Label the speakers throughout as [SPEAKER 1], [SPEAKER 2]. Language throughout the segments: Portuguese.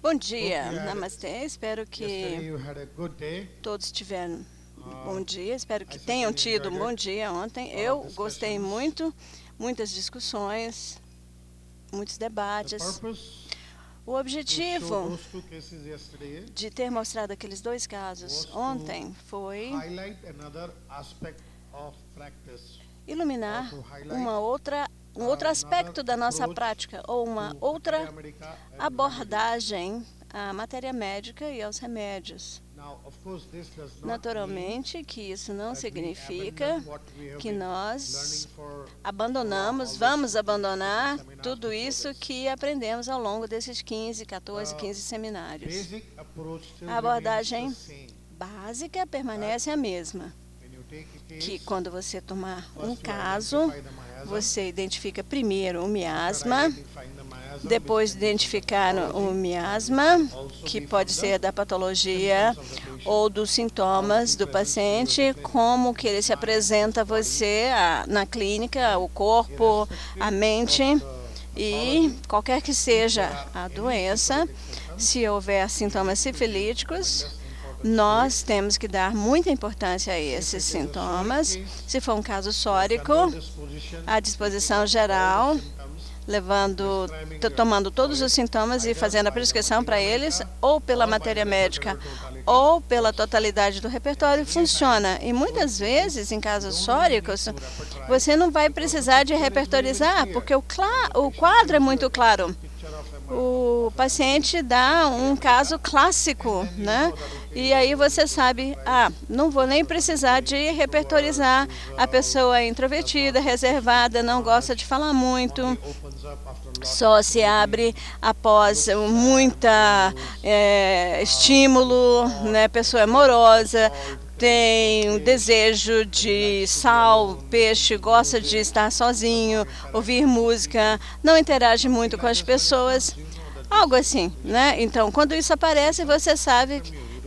[SPEAKER 1] Bom dia, namastê. Espero
[SPEAKER 2] Yesterday
[SPEAKER 1] que
[SPEAKER 2] you had a good day.
[SPEAKER 1] todos tiveram um bom dia. Espero que tenham tido um bom dia ontem. Eu gostei muito, muitas discussões, muitos
[SPEAKER 2] The
[SPEAKER 1] debates.
[SPEAKER 2] purpose
[SPEAKER 1] O
[SPEAKER 2] to show
[SPEAKER 1] objetivo
[SPEAKER 2] those two cases yesterday
[SPEAKER 1] de ter mostrado aqueles dois casos
[SPEAKER 2] was to
[SPEAKER 1] ontem foi
[SPEAKER 2] highlight another aspect of practice,
[SPEAKER 1] iluminar
[SPEAKER 2] or to highlight
[SPEAKER 1] um outro aspecto da nossa
[SPEAKER 2] approach
[SPEAKER 1] prática, ou uma
[SPEAKER 2] to
[SPEAKER 1] outra
[SPEAKER 2] Materia Medica and remedies.
[SPEAKER 1] abordagem à matéria médica e aos remédios.
[SPEAKER 2] Now, of course, this does not mean
[SPEAKER 1] Naturalmente que isso não
[SPEAKER 2] that we
[SPEAKER 1] significa
[SPEAKER 2] abandon what we have
[SPEAKER 1] que
[SPEAKER 2] been
[SPEAKER 1] nós
[SPEAKER 2] learning for
[SPEAKER 1] abandonamos,
[SPEAKER 2] all these
[SPEAKER 1] vamos abandonar
[SPEAKER 2] seminars
[SPEAKER 1] tudo
[SPEAKER 2] before
[SPEAKER 1] isso
[SPEAKER 2] this.
[SPEAKER 1] que aprendemos ao longo desses 15, 14,
[SPEAKER 2] The
[SPEAKER 1] 15 seminários.
[SPEAKER 2] basic approach still
[SPEAKER 1] A abordagem
[SPEAKER 2] remains the same.
[SPEAKER 1] básica permanece a mesma,
[SPEAKER 2] When you take a
[SPEAKER 1] que
[SPEAKER 2] case,
[SPEAKER 1] quando você tomar um
[SPEAKER 2] first you
[SPEAKER 1] caso,
[SPEAKER 2] identify the miasm,
[SPEAKER 1] você identifica primeiro o
[SPEAKER 2] after
[SPEAKER 1] miasma,
[SPEAKER 2] identifying the miasm,
[SPEAKER 1] depois de
[SPEAKER 2] which can be
[SPEAKER 1] identificar o
[SPEAKER 2] pathology,
[SPEAKER 1] miasma,
[SPEAKER 2] also
[SPEAKER 1] que
[SPEAKER 2] be
[SPEAKER 1] pode
[SPEAKER 2] from
[SPEAKER 1] ser da patologia
[SPEAKER 2] symptoms of the patient,
[SPEAKER 1] ou dos sintomas do paciente, como que ele se apresenta a você na clínica, o corpo, a mente, e qualquer que seja a doença, se houver sintomas sifilíticos, nós temos que dar muita importância a esses sintomas. Se for um caso sórico, a disposição geral, tomando todos os sintomas e fazendo a prescrição para eles, ou pela matéria médica, ou pela totalidade do repertório, funciona. E muitas vezes, em casos sóricos, você não vai precisar de repertorizar, porque o quadro é muito claro. O paciente dá um caso clássico, né? E aí você sabe, não vou nem precisar de repertorizar. A pessoa é introvertida, reservada, não gosta de falar muito, só se abre após muita estímulo, né? Pessoa amorosa, tem um desejo de sal, peixe, gosta de estar sozinho, ouvir música, não interage muito com as pessoas, algo assim, né? Então, quando isso aparece, você sabe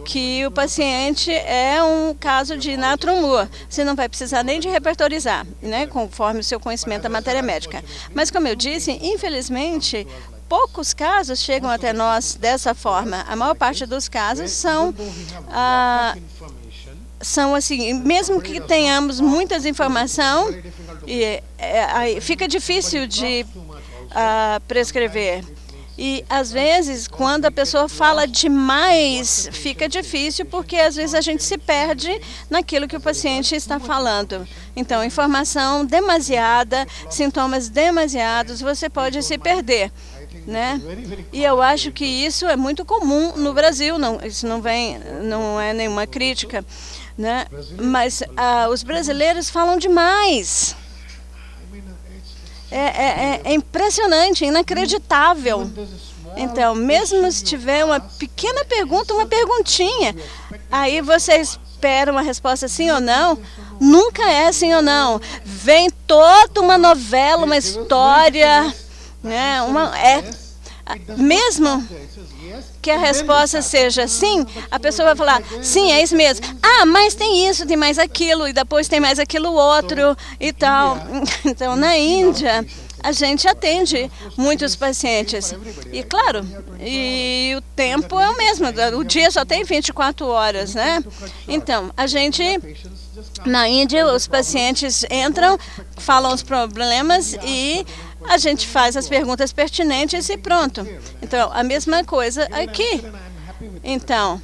[SPEAKER 1] que o paciente é um caso de natrumur. Você não vai precisar nem de repertorizar, né? Conforme o seu conhecimento da matéria médica. Mas, como eu disse, infelizmente, poucos casos chegam até nós dessa forma. A maior parte dos casos são assim, mesmo que tenhamos muitas informações, fica difícil de prescrever. E, às vezes, quando a pessoa fala demais, fica difícil, porque, às vezes, a gente se perde naquilo que o paciente está falando. Então, informação demasiada, sintomas demasiados, você pode se perder, né? E eu acho que isso é muito comum no Brasil, isso não é nenhuma crítica, né? Mas os brasileiros falam demais. É impressionante, inacreditável. Então, mesmo se tiver uma pequena pergunta, uma perguntinha, aí você espera uma resposta sim ou não, nunca é sim ou não. Vem toda uma novela, uma história, né? Mesmo que a resposta seja sim, a pessoa vai falar, sim, é isso mesmo. Mas tem isso, tem mais aquilo, e depois tem mais aquilo outro e tal. Então, na Índia, a gente atende muitos pacientes. E, claro, e o tempo é o mesmo, o dia só tem 24 horas, né? Então, na Índia, os pacientes entram, falam os problemas e a gente faz as perguntas pertinentes e pronto. Então, a mesma coisa aqui. Então,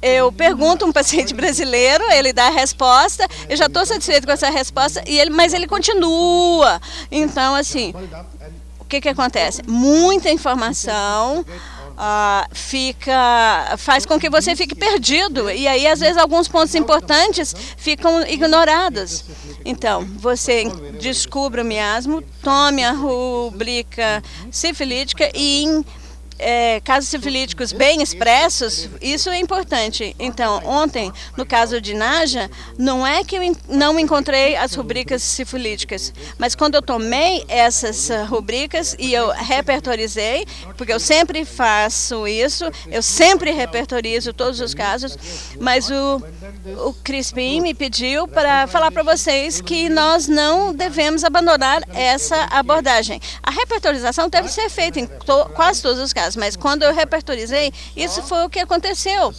[SPEAKER 1] eu pergunto a um paciente brasileiro, ele dá a resposta, eu já estou satisfeito com essa resposta, mas ele continua. Então, assim, o que acontece? Muita informação faz com que você fique perdido. E aí, às vezes, alguns pontos importantes ficam ignorados. Então, você descubra o miasma, tome a rubrica sifilítica e casos sifilíticos bem expressos, isso é importante. Então, ontem, no caso de Naja, não é que eu não encontrei as rubricas sifilíticas, mas quando eu tomei essas rubricas e eu repertorizei, porque eu sempre faço isso, eu sempre repertorizo todos os casos, mas o Crispim me pediu para falar para vocês que nós não devemos abandonar essa abordagem. A repertorização deve ser feita em quase todos os casos. caso, mas quando eu repertorizei, isso foi o que aconteceu,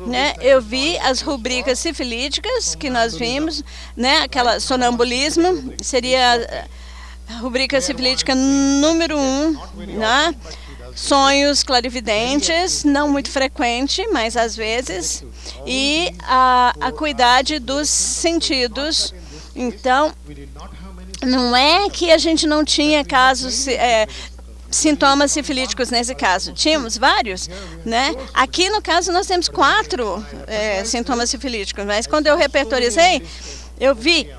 [SPEAKER 1] né? Eu vi as rubricas sifilíticas que nós vimos, né? Aquela sonambulismo, seria a rubrica sifilítica número 1, né? Sonhos clarividentes, não muito frequente, mas às vezes, e a acuidade dos sentidos. Então, não é que a gente não tinha casos, sintomas sifilíticos nesse caso. Tínhamos vários, né? Aqui, no caso, nós temos 4 sintomas sifilíticos, mas quando eu repertorizei, eu vi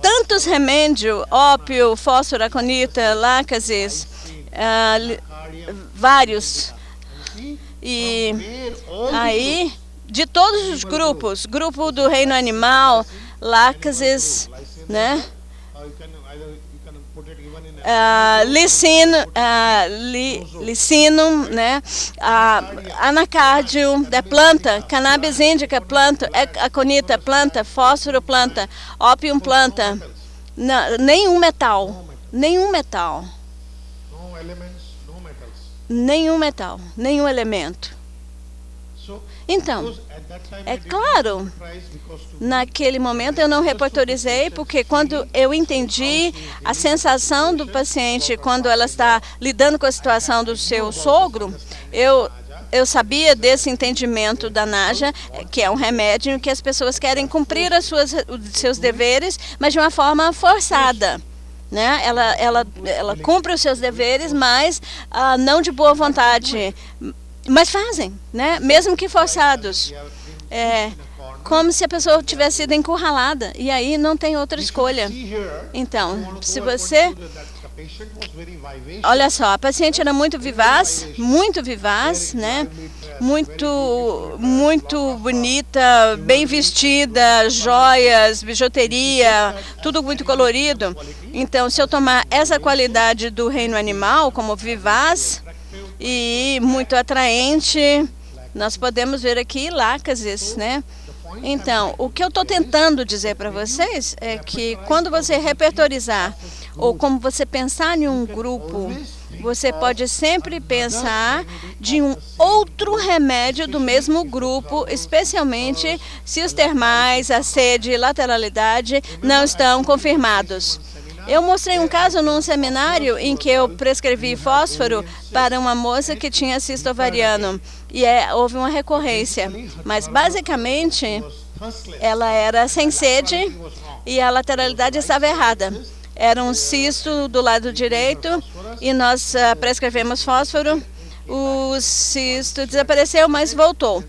[SPEAKER 1] tantos remédios, ópio, fósforo, aconita, lácases, vários. E aí, de todos os grupos, grupo do reino animal, lácases, né? Licinum, né? Anacárdio da planta, cannabis indica planta, aconita planta, fósforo planta, ópio planta, nenhum metal, nenhum elemento. Então, é claro, naquele momento eu não repertorizei, porque quando eu entendi a sensação do paciente quando ela está lidando com a situação do seu sogro, eu sabia desse entendimento da Naja, que é um remédio que as pessoas querem cumprir os seus deveres, mas de uma forma forçada. Né? Ela cumpre os seus deveres, mas não de boa vontade. Mas fazem, né? Mesmo que forçados. Como se a pessoa tivesse sido encurralada. E aí não tem outra escolha. Então, se você... Olha só, a paciente era muito vivaz, né? Muito bonita, bem vestida, joias, bijuteria, tudo muito colorido. Então, se eu tomar essa qualidade do reino animal, como vivaz e muito atraente, nós podemos ver aqui lácases, né? Então, o que eu estou tentando dizer para vocês é que quando você repertorizar, ou como você pensar em um grupo, você pode sempre pensar de um outro remédio do mesmo grupo, especialmente se os termais, a sede e lateralidade não estão confirmados. Eu mostrei um caso num seminário em que eu prescrevi fósforo para uma moça que tinha cisto ovariano e houve uma recorrência, mas basicamente ela era sem sede e a lateralidade estava errada. Era um cisto do lado direito e nós prescrevemos fósforo, o cisto desapareceu, mas voltou.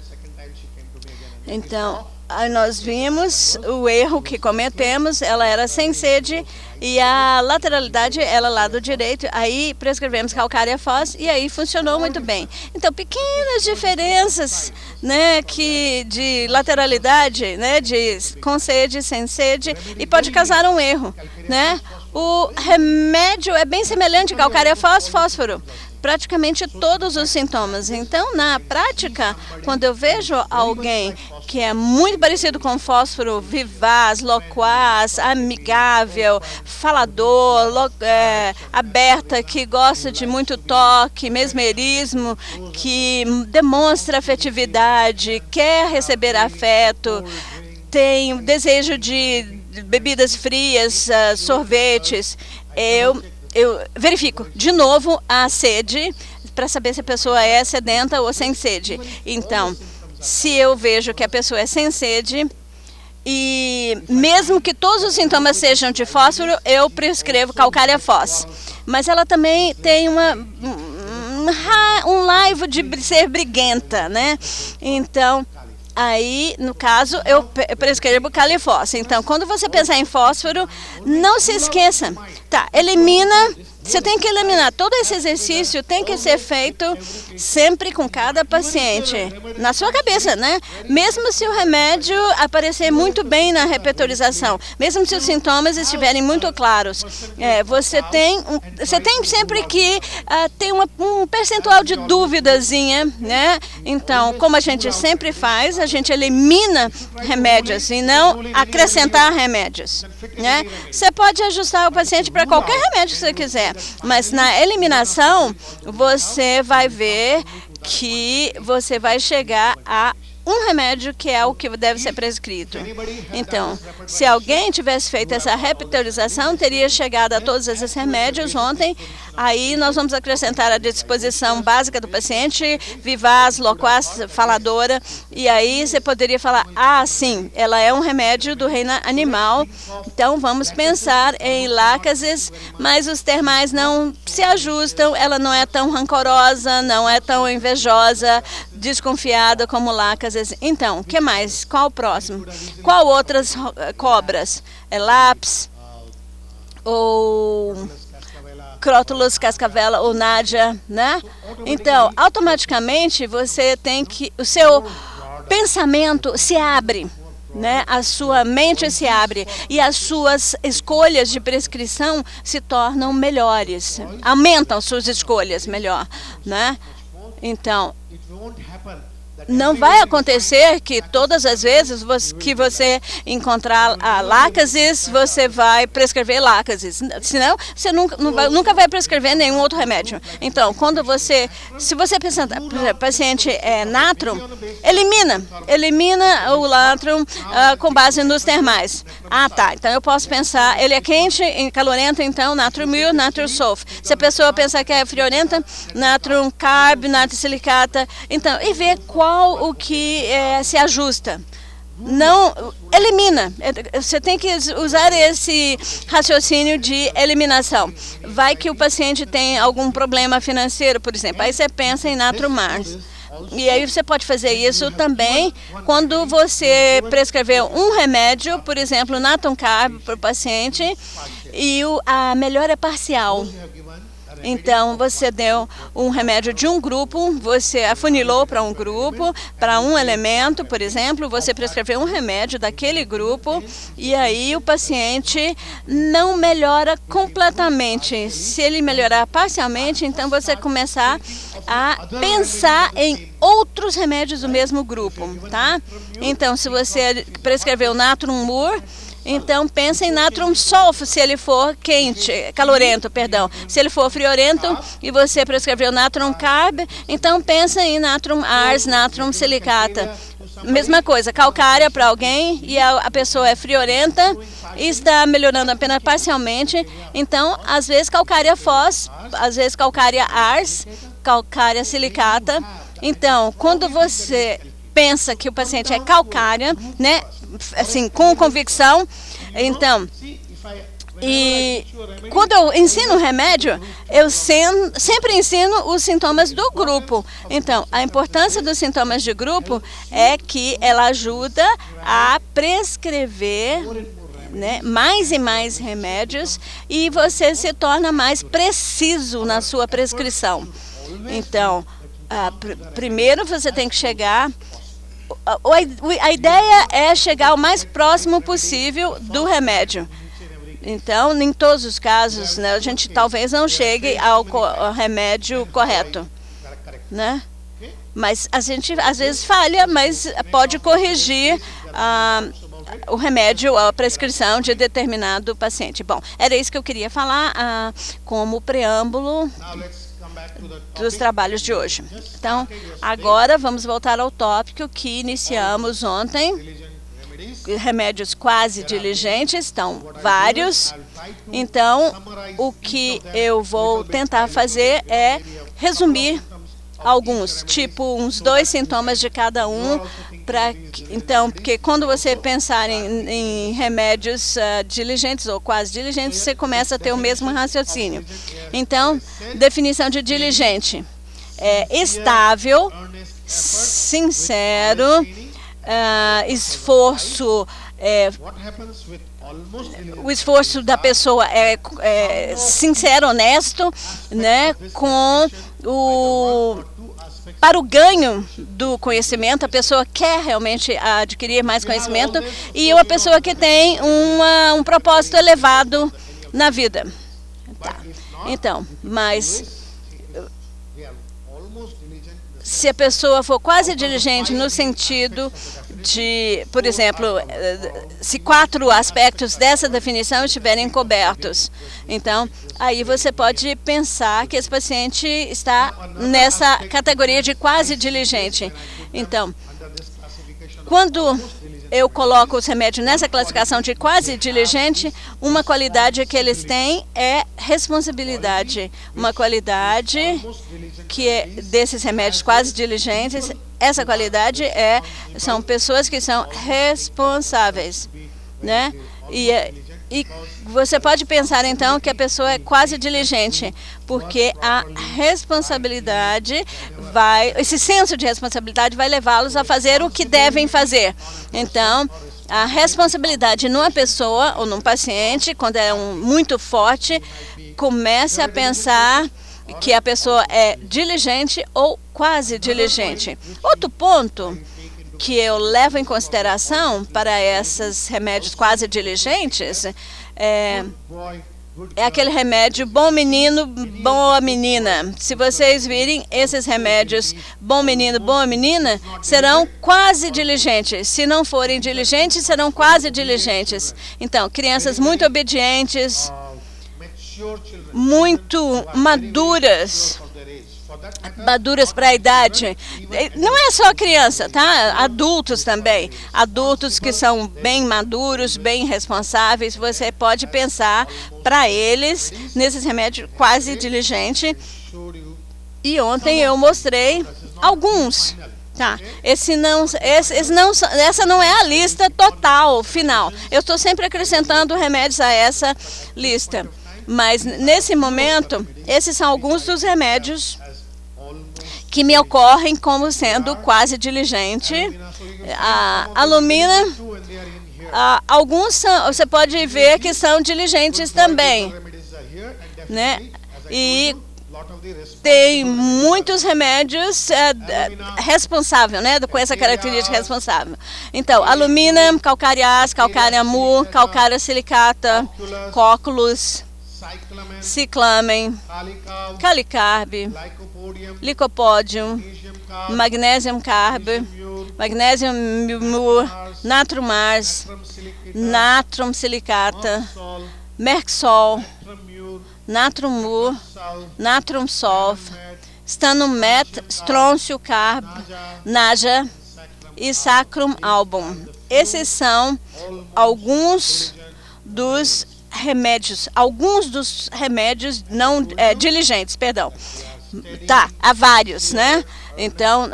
[SPEAKER 1] Então, aí nós vimos o erro que cometemos, ela era sem sede e a lateralidade era lado direito, aí prescrevemos calcária fós e aí funcionou muito bem. Então, pequenas diferenças, né, de lateralidade, né, com sede, sem sede, e pode causar um erro, né? O remédio é bem semelhante a calcária fós, fósforo. Praticamente todos os sintomas. Então, na prática, quando eu vejo alguém que é muito parecido com fósforo, vivaz, loquaz, amigável, falador, aberta, que gosta de muito toque, mesmerismo, que demonstra afetividade, quer receber afeto, tem desejo de bebidas frias, sorvetes, eu verifico de novo a sede para saber se a pessoa é sedenta ou sem sede. Então, se eu vejo que a pessoa é sem sede, e mesmo que todos os sintomas sejam de fósforo, eu prescrevo calcária fós. Mas ela também tem um laivo de ser briguenta, né? Então, aí, no caso, eu prescrevo califós. Então, quando você pensar em fósforo, não se esqueça. Tá, elimina. Você tem que eliminar. Todo esse exercício tem que ser feito sempre com cada paciente. Na sua cabeça, né? Mesmo se o remédio aparecer muito bem na repertorização, mesmo se os sintomas estiverem muito claros, você tem sempre que ter um percentual de duvidazinha, né? Então, como a gente sempre faz, a gente elimina remédios e não acrescentar remédios, né? Você pode ajustar o paciente para qualquer remédio que você quiser. Mas na eliminação, você vai ver que você vai chegar a um remédio que é o que deve ser prescrito. Então, se alguém tivesse feito essa repertorização, teria chegado a todos esses remédios ontem. Aí nós vamos acrescentar a disposição básica do paciente, vivaz, loquaz, faladora, e aí você poderia falar, ah, sim, ela é um remédio do reino animal, então vamos pensar em lácases, mas os termais não se ajustam, ela não é tão rancorosa, não é tão invejosa, desconfiada como lácases. Então, o que mais? Qual o próximo? Qual outras cobras? É lápis, ou Crotalus cascavela ou Nádia, né? Então, automaticamente você tem que, o seu pensamento se abre, né? A sua mente se abre e as suas escolhas de prescrição se tornam melhores, aumentam suas escolhas melhor, né? Então, não vai acontecer que todas as vezes que você encontrar lácases, você vai prescrever lácases. Senão, você nunca vai prescrever nenhum outro remédio. Então, se você pensar, por exemplo, paciente é natrum, elimina o natrum com base nos termais. Ah, tá. Então, eu posso pensar, ele é quente e calorento, então, natrum mil, natrum sulf. Se a pessoa pensar que é friorenta, natrum carb, natrum silicata. Então, e ver qual o que se ajusta. Não, elimina. Você tem que usar esse raciocínio de eliminação. Vai que o paciente tem algum problema financeiro, por exemplo. Aí você pensa em natrum mars. E aí você pode fazer isso também quando você prescrever um remédio, por exemplo, natrum carb para o paciente, e a melhora é parcial. Então, você deu um remédio de um grupo, você afunilou para um grupo, para um elemento, por exemplo, você prescreveu um remédio daquele grupo, e aí o paciente não melhora completamente. Se ele melhorar parcialmente, então você começar a pensar em outros remédios do mesmo grupo, tá? Então, se você prescreveu natrum mur, então, pensa em natrum sulf, se ele for calorento, perdão. Se ele for friorento e você prescreveu natrum carb, então pensa em natrum ars, natrum silicata. Mesma coisa, calcária para alguém e a pessoa é friorenta e está melhorando apenas parcialmente. Então, às vezes calcária fós, às vezes calcária ars, calcária silicata. Então, quando você pensa que o paciente é calcária, né, assim, com convicção, então, e quando eu ensino o remédio, eu sempre ensino os sintomas do grupo. Então, a importância dos sintomas de grupo é que ela ajuda a prescrever, né, mais e mais remédios, e você se torna mais preciso na sua prescrição. Então, primeiro você tem que chegar... A ideia é chegar o mais próximo possível do remédio. Então, em todos os casos, né, a gente talvez não chegue ao remédio correto, né? Mas a gente às vezes falha, mas pode corrigir o remédio, a prescrição de determinado paciente. Bom, era isso que eu queria falar como preâmbulo dos trabalhos de hoje. Então, agora vamos voltar ao tópico que iniciamos ontem. Remédios quase diligentes, estão vários. Então, o que eu vou tentar fazer é resumir alguns, tipo uns 2 sintomas de cada um, então, porque quando você pensar em remédios diligentes ou quase diligentes, você começa a ter o mesmo raciocínio. Então, definição de diligente é estável, sincero, esforço, o esforço da pessoa é sincero, honesto, né, para o ganho do conhecimento. A pessoa quer realmente adquirir mais conhecimento, e uma pessoa que tem um propósito elevado na vida. Tá. Então, mas se a pessoa for quase diligente no sentido por exemplo, se 4 aspectos dessa definição estiverem cobertos. Então, aí você pode pensar que esse paciente está nessa categoria de quase diligente. Então, quando eu coloco os remédios nessa classificação de quase diligente, uma qualidade que eles têm é responsabilidade. Uma qualidade que é desses remédios quase diligentes, essa qualidade são pessoas que são responsáveis, né? E você pode pensar, então, que a pessoa é quase diligente, porque a responsabilidade esse senso de responsabilidade vai levá-los a fazer o que devem fazer. Então, a responsabilidade numa pessoa ou num paciente, quando é muito forte, comece a pensar que a pessoa é diligente ou quase diligente. Outro ponto que eu levo em consideração para esses remédios quase diligentes é aquele remédio bom menino, boa menina. Se vocês virem esses remédios bom menino, boa menina, serão quase diligentes. Se não forem diligentes, serão quase diligentes. Então, crianças muito obedientes, muito maduras para a idade. Não é só criança, tá? Adultos também. Adultos que são bem maduros, bem responsáveis. Você pode pensar para eles nesses remédios quase diligente. E ontem eu mostrei alguns. Tá. Essa não é a lista total, final. Eu estou sempre acrescentando remédios a essa lista. Mas, nesse momento, esses são alguns dos remédios que me ocorrem como sendo quase diligente. A alumina, alguns você pode ver que são diligentes também, né? E tem muitos remédios responsáveis, né, com essa característica responsável. Então, alumina, calcária-ás, calcária-mu, calcária silicata, cóculos, ciclamen, calicarbe, licopódium, magnesium carbe, magnesium mur, natrum mars, natrum silicata, merxol, natrum mur, natrum solf, stanumet, strôncio carb, naja e sacrum album. Esses são alguns dos remédios não diligentes, perdão. Tá, há vários, né? Então,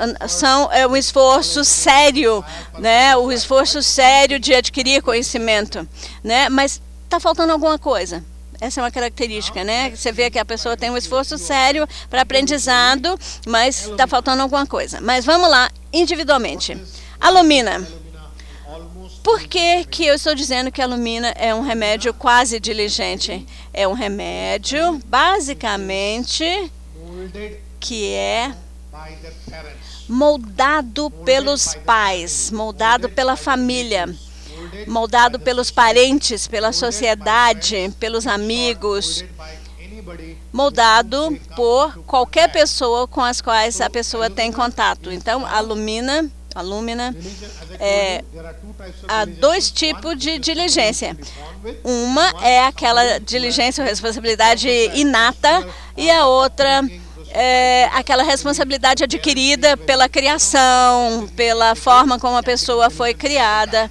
[SPEAKER 1] é um esforço sério, né? O esforço sério de adquirir conhecimento, né? Mas está faltando alguma coisa. Essa é uma característica, né? Você vê que a pessoa tem um esforço sério para aprendizado, mas está faltando alguma coisa. Mas vamos lá, individualmente. Alumina. Por que eu estou dizendo que a alumina é um remédio quase diligente? É um remédio, basicamente, que é moldado pelos pais, moldado pela família, moldado pelos parentes, pela sociedade, pelos amigos, moldado por qualquer pessoa com as quais a pessoa tem contato. Então, a alumina, há 2 tipos de diligência. Uma é aquela diligência ou responsabilidade inata e a outra é aquela responsabilidade adquirida pela criação, pela forma como a pessoa foi criada,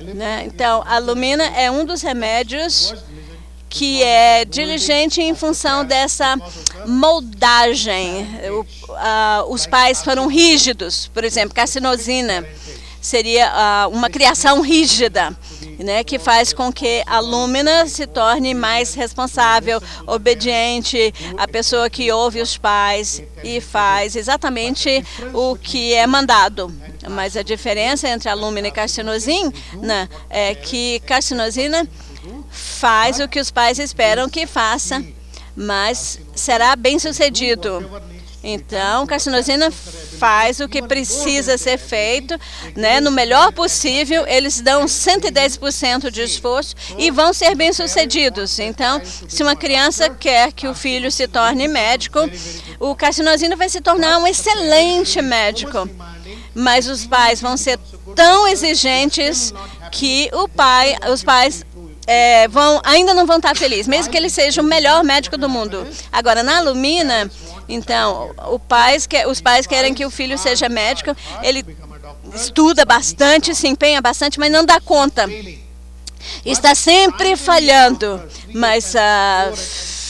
[SPEAKER 1] né? Então, a alumina é um dos remédios que é diligente em função dessa moldagem. Os pais foram rígidos, por exemplo, carcinosina seria uma criação rígida, né, que faz com que a alumina se torne mais responsável, obediente, a pessoa que ouve os pais e faz exatamente o que é mandado. Mas a diferença entre a alumina e carcinosina é que carcinosina faz o que os pais esperam que faça, mas será bem sucedido. Então, carcinosina faz o que precisa ser feito, né, no melhor possível. Eles dão 110% de esforço e vão ser bem-sucedidos. Então, se uma criança quer que o filho se torne médico, o carcinosina vai se tornar um excelente médico. mas os pais vão ser tão exigentes que os pais ainda não vão estar felizes, mesmo que ele seja o melhor médico do mundo. Agora, na Lumina, então, os pais querem que o filho seja médico, ele estuda bastante, se empenha bastante, mas não dá conta. Está sempre falhando, mas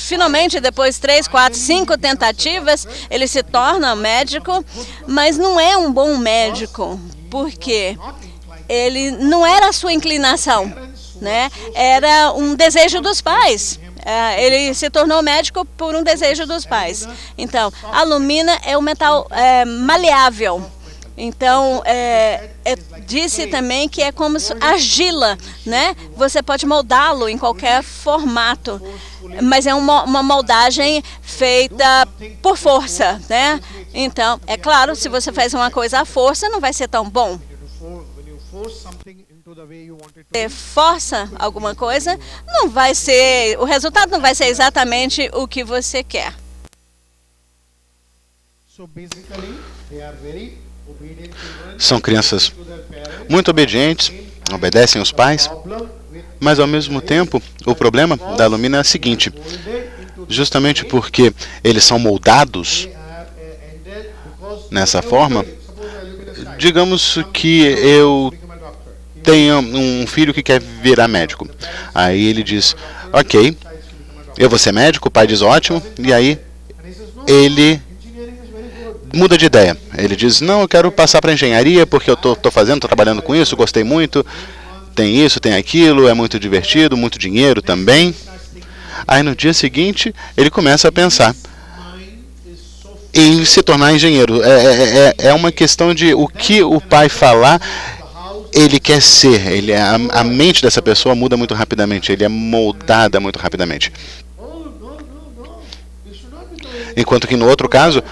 [SPEAKER 1] finalmente, depois de 3, 4, 5 tentativas, ele se torna médico, mas não é um bom médico, porque ele não era a sua inclinação, né? Era um desejo dos pais. Ele se tornou médico por um desejo dos pais. Então, a Lumina é um metal maleável. Então, disse também que é como argila, né? Você pode moldá-lo em qualquer formato, mas é uma moldagem feita por força, né? Então, é claro, se você faz uma coisa à força, não vai ser tão bom. Você força alguma coisa, o resultado não vai ser exatamente o que você quer.
[SPEAKER 3] São crianças muito obedientes, obedecem aos pais, mas ao mesmo tempo o problema da Lumina é o seguinte: justamente porque eles são moldados nessa forma, digamos que eu tenho um filho que quer virar médico. Aí ele diz, ok, eu vou ser médico, o pai diz ótimo, e aí ele muda de ideia. Ele diz, não, eu quero passar para engenharia porque eu estou trabalhando com isso, gostei muito, tem isso, tem aquilo, é muito divertido, muito dinheiro também. Aí no dia seguinte ele começa a pensar em se tornar engenheiro. É uma questão de o que o pai falar, ele quer ser. A mente dessa pessoa muda muito rapidamente, ele é moldada muito rapidamente. Enquanto que no outro caso,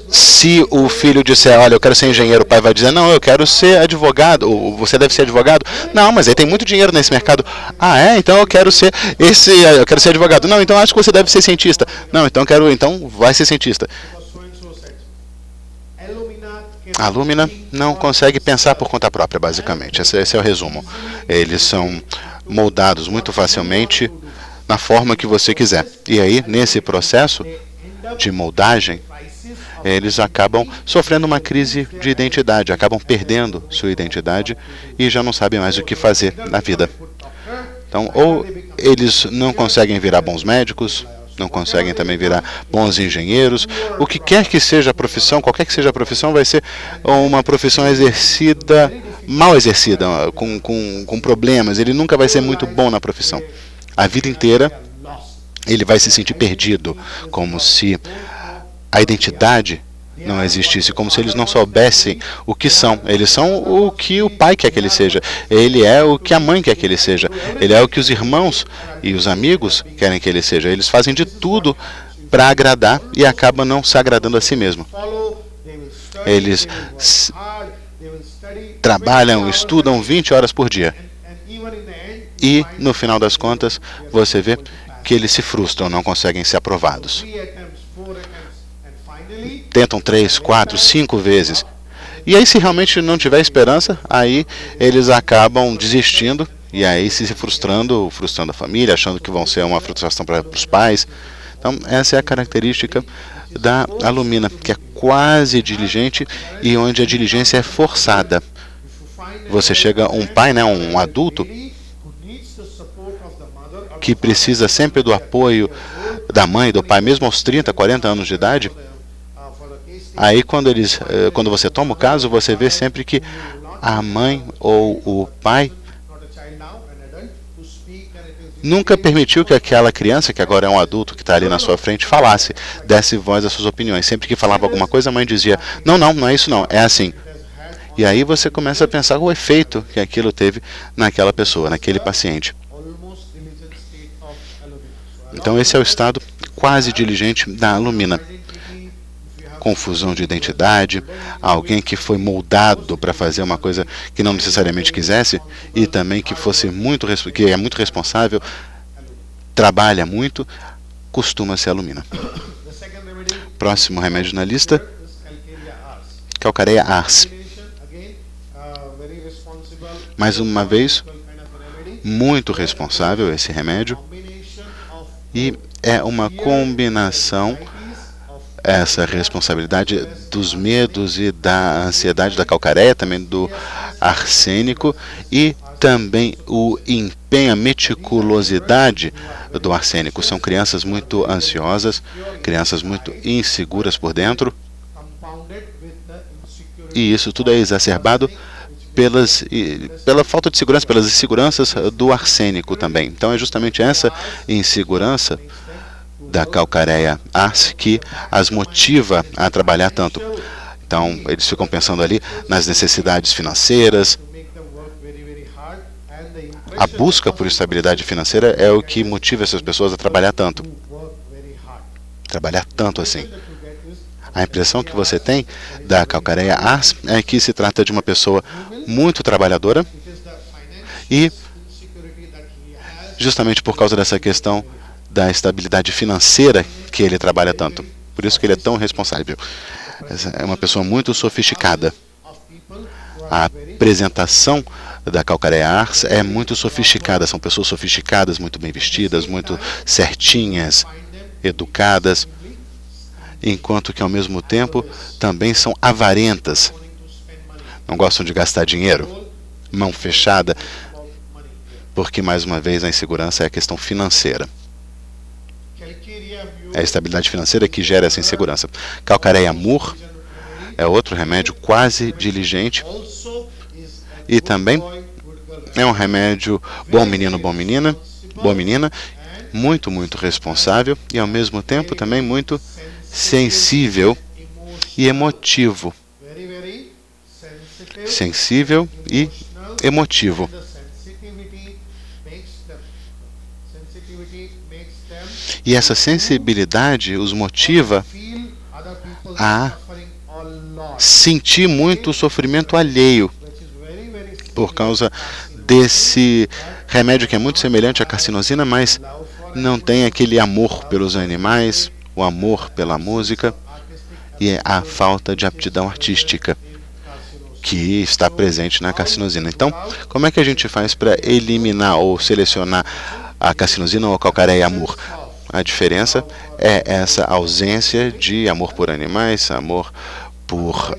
[SPEAKER 3] se o filho disser, olha, eu quero ser engenheiro, o pai vai dizer, não, eu quero ser advogado, ou você deve ser advogado. Não, mas aí tem muito dinheiro nesse mercado. Ah, então eu quero ser advogado. Não, então acho que você deve ser cientista. Não, então vai ser cientista. A Lumina não consegue pensar por conta própria, basicamente. Esse é o resumo. Eles são moldados muito facilmente na forma que você quiser. E aí, nesse processo de moldagem, eles acabam sofrendo uma crise de identidade, acabam perdendo sua identidade e já não sabem mais o que fazer na vida. Então, ou eles não conseguem virar bons médicos, não conseguem também virar bons engenheiros. O que quer que seja a profissão, qualquer que seja a profissão, vai ser uma profissão exercida, mal exercida, com problemas. Ele nunca vai ser muito bom na profissão. A vida inteira ele vai se sentir perdido, como se a identidade não existisse, como se eles não soubessem o que são. Eles são o que o pai quer que ele seja. Ele é o que a mãe quer que ele seja. Ele é o que os irmãos e os amigos querem que ele seja. Eles fazem de tudo para agradar e acabam não se agradando a si mesmo. Eles trabalham, estudam 20 horas por dia. E, no final das contas, você vê que eles se frustram, não conseguem ser aprovados. Tentam 3, 4, 5 vezes. E aí, se realmente não tiver esperança, aí eles acabam desistindo e aí se frustrando a família, achando que vão ser uma frustração para os pais. Então, essa é a característica da Lumina, que é quase diligente e onde a diligência é forçada. Você chega um pai, um adulto, que precisa sempre do apoio da mãe, do pai, mesmo aos 30, 40 anos de idade. Aí quando você toma o caso, você vê sempre que a mãe ou o pai nunca permitiu que aquela criança, que agora é um adulto que está ali na sua frente, falasse, desse voz às suas opiniões. Sempre que falava alguma coisa, a mãe dizia, não é isso não, é assim. E aí você começa a pensar o efeito que aquilo teve naquela pessoa, naquele paciente. Então esse é o estado quase diligente da Lumina. Confusão de identidade, alguém que foi moldado para fazer uma coisa que não necessariamente quisesse e também que que é muito responsável, trabalha muito, costuma ser a Lumina. Próximo remédio na lista, calcareia ars. Mais uma vez, muito responsável esse remédio, e é uma combinação, essa responsabilidade dos medos e da ansiedade da calcareia, também do arsênico, e também o empenho, a meticulosidade do arsênico. São crianças muito ansiosas, crianças muito inseguras por dentro, e isso tudo é exacerbado pela falta de segurança, pelas inseguranças do arsênico também. Então é justamente essa insegurança da calcareia ars que as motiva a trabalhar tanto. Então eles ficam pensando ali nas necessidades financeiras. A busca por estabilidade financeira é o que motiva essas pessoas a trabalhar tanto. Trabalhar tanto assim. A impressão que você tem da calcareia ars é que se trata de uma pessoa muito trabalhadora, e justamente por causa dessa questão da estabilidade financeira que ele trabalha tanto. Por isso que ele é tão responsável. É uma pessoa muito sofisticada. A apresentação da calcareia ars é muito sofisticada. São pessoas sofisticadas, muito bem vestidas, muito certinhas, educadas, enquanto que ao mesmo tempo também são avarentas. Não gostam de gastar dinheiro, mão fechada, porque mais uma vez a insegurança é a questão financeira. É a estabilidade financeira que gera essa insegurança. Calcareia mur é outro remédio quase diligente, e também é um remédio bom menino, boa menina, muito, muito responsável, e ao mesmo tempo também muito sensível e emotivo. Sensível e emotivo. E essa sensibilidade os motiva a sentir muito o sofrimento alheio por causa desse remédio que é muito semelhante à carcinosina, mas não tem aquele amor pelos animais, o amor pela música e a falta de aptidão artística que está presente na carcinosina. Então, como é que a gente faz para eliminar ou selecionar a carcinosina ou a calcareia amur? A diferença é essa ausência de amor por animais, amor por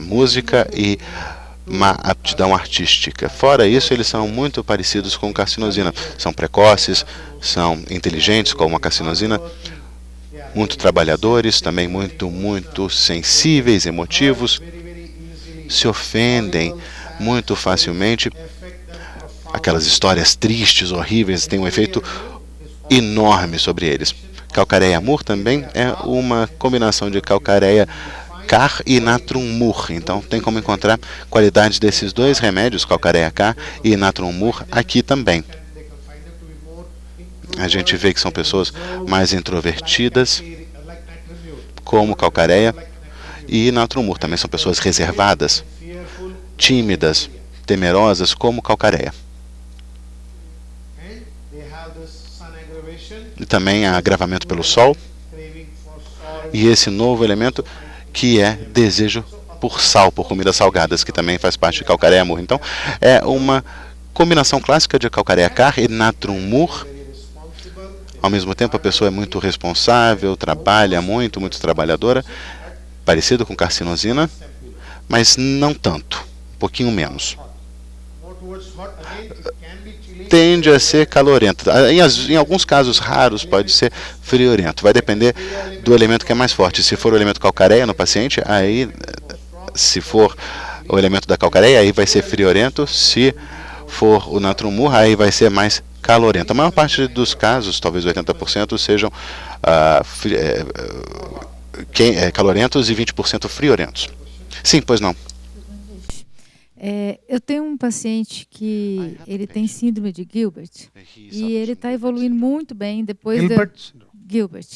[SPEAKER 3] música e uma aptidão artística. Fora isso, eles são muito parecidos com carcinosina. São precoces, são inteligentes, como a carcinosina, muito trabalhadores, também muito sensíveis, emotivos, se ofendem muito facilmente. Aquelas histórias tristes, horríveis, têm um efeito enorme sobre eles. Calcareia amur também é uma combinação de calcareia car e natrum mur. Então tem como encontrar qualidades desses dois remédios, calcareia car e natrum mur, aqui também. A gente vê que são pessoas mais introvertidas, como calcareia, e natrum mur também são pessoas reservadas, tímidas, temerosas, como calcareia. E também há agravamento pelo sol, e esse novo elemento que é desejo por sal, por comidas salgadas, que também faz parte de calcareia amur. Então, é uma combinação clássica de calcareia car e natrum mur. Ao mesmo tempo, a pessoa é muito responsável, trabalha muito trabalhadora, parecido com carcinosina, mas não tanto, um pouquinho menos. Tende a ser calorento. Em alguns casos raros pode ser friorento. Vai depender do elemento que é mais forte. Se for o elemento calcareia no paciente, aí, se for o elemento da calcareia, aí vai ser friorento. Se for o natrum mur, aí vai ser mais calorento. A maior parte dos casos, talvez 80%, sejam calorentos e 20% friorentos. Sim, pois não.
[SPEAKER 4] Eu tenho um paciente que ele tem síndrome de Gilbert e ele está evoluindo muito bem depois Gilbert.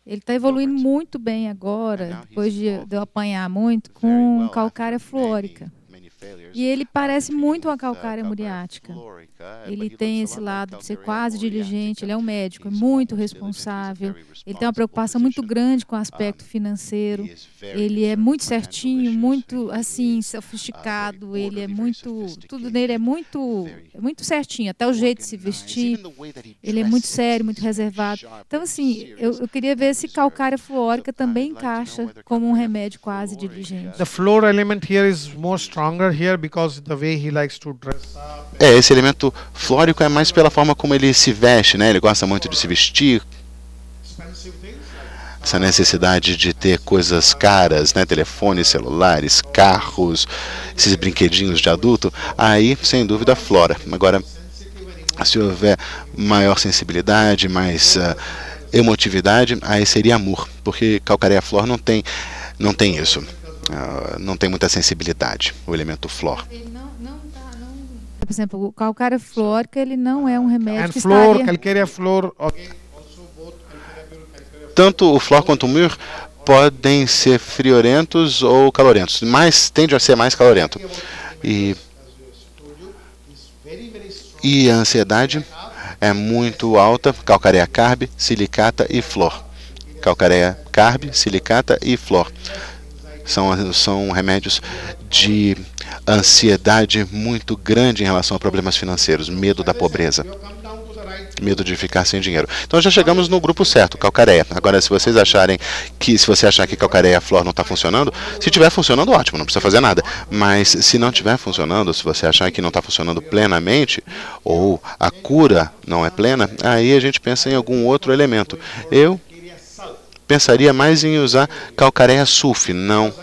[SPEAKER 4] Ele está evoluindo muito bem agora, depois de eu apanhar muito, com calcária fluórica. E ele parece muito uma calcária muriática. Ele tem esse lado de ser quase diligente, ele é um médico, é muito responsável, ele tem uma preocupação muito grande com o aspecto financeiro, ele é muito certinho, muito assim, sofisticado, ele é muito, tudo nele é muito certinho, até o jeito de se vestir, ele é muito sério, muito reservado. Então, assim, eu queria ver se calcária fluórica também encaixa como um remédio quase diligente.
[SPEAKER 5] The fluor element here is more stronger here because the way he likes to dress up.
[SPEAKER 3] Esse elemento flórico é mais pela forma como ele se veste, né? Ele gosta muito de se vestir. Essa necessidade de ter coisas caras, né? Telefones, celulares, carros, esses brinquedinhos de adulto, aí, sem dúvida, flora. Agora, se houver maior sensibilidade, mais emotividade, aí seria amor, porque calcareia flor não tem isso. Não tem muita sensibilidade, o elemento flor.
[SPEAKER 4] Por exemplo, o calcária flórica, ele não é um remédio que
[SPEAKER 5] flor,
[SPEAKER 4] estaria...
[SPEAKER 5] calcária flor,
[SPEAKER 3] Tanto o flor quanto o mur podem ser friorentos ou calorentos, mas tende a ser mais calorento. E a ansiedade é muito alta, calcareia carbe, silicata e flor. Calcareia carbe, silicata e flor. São remédios de ansiedade muito grande em relação a problemas financeiros, medo da pobreza, medo de ficar sem dinheiro. Então já chegamos no grupo certo, calcareia. Agora, se você achar que calcareia flor não está funcionando, se estiver funcionando, ótimo, não precisa fazer nada. Mas se não estiver funcionando, se você achar que não está funcionando plenamente, ou a cura não é plena, aí a gente pensa em algum outro elemento. Eu pensaria mais em usar calcareia sulf, não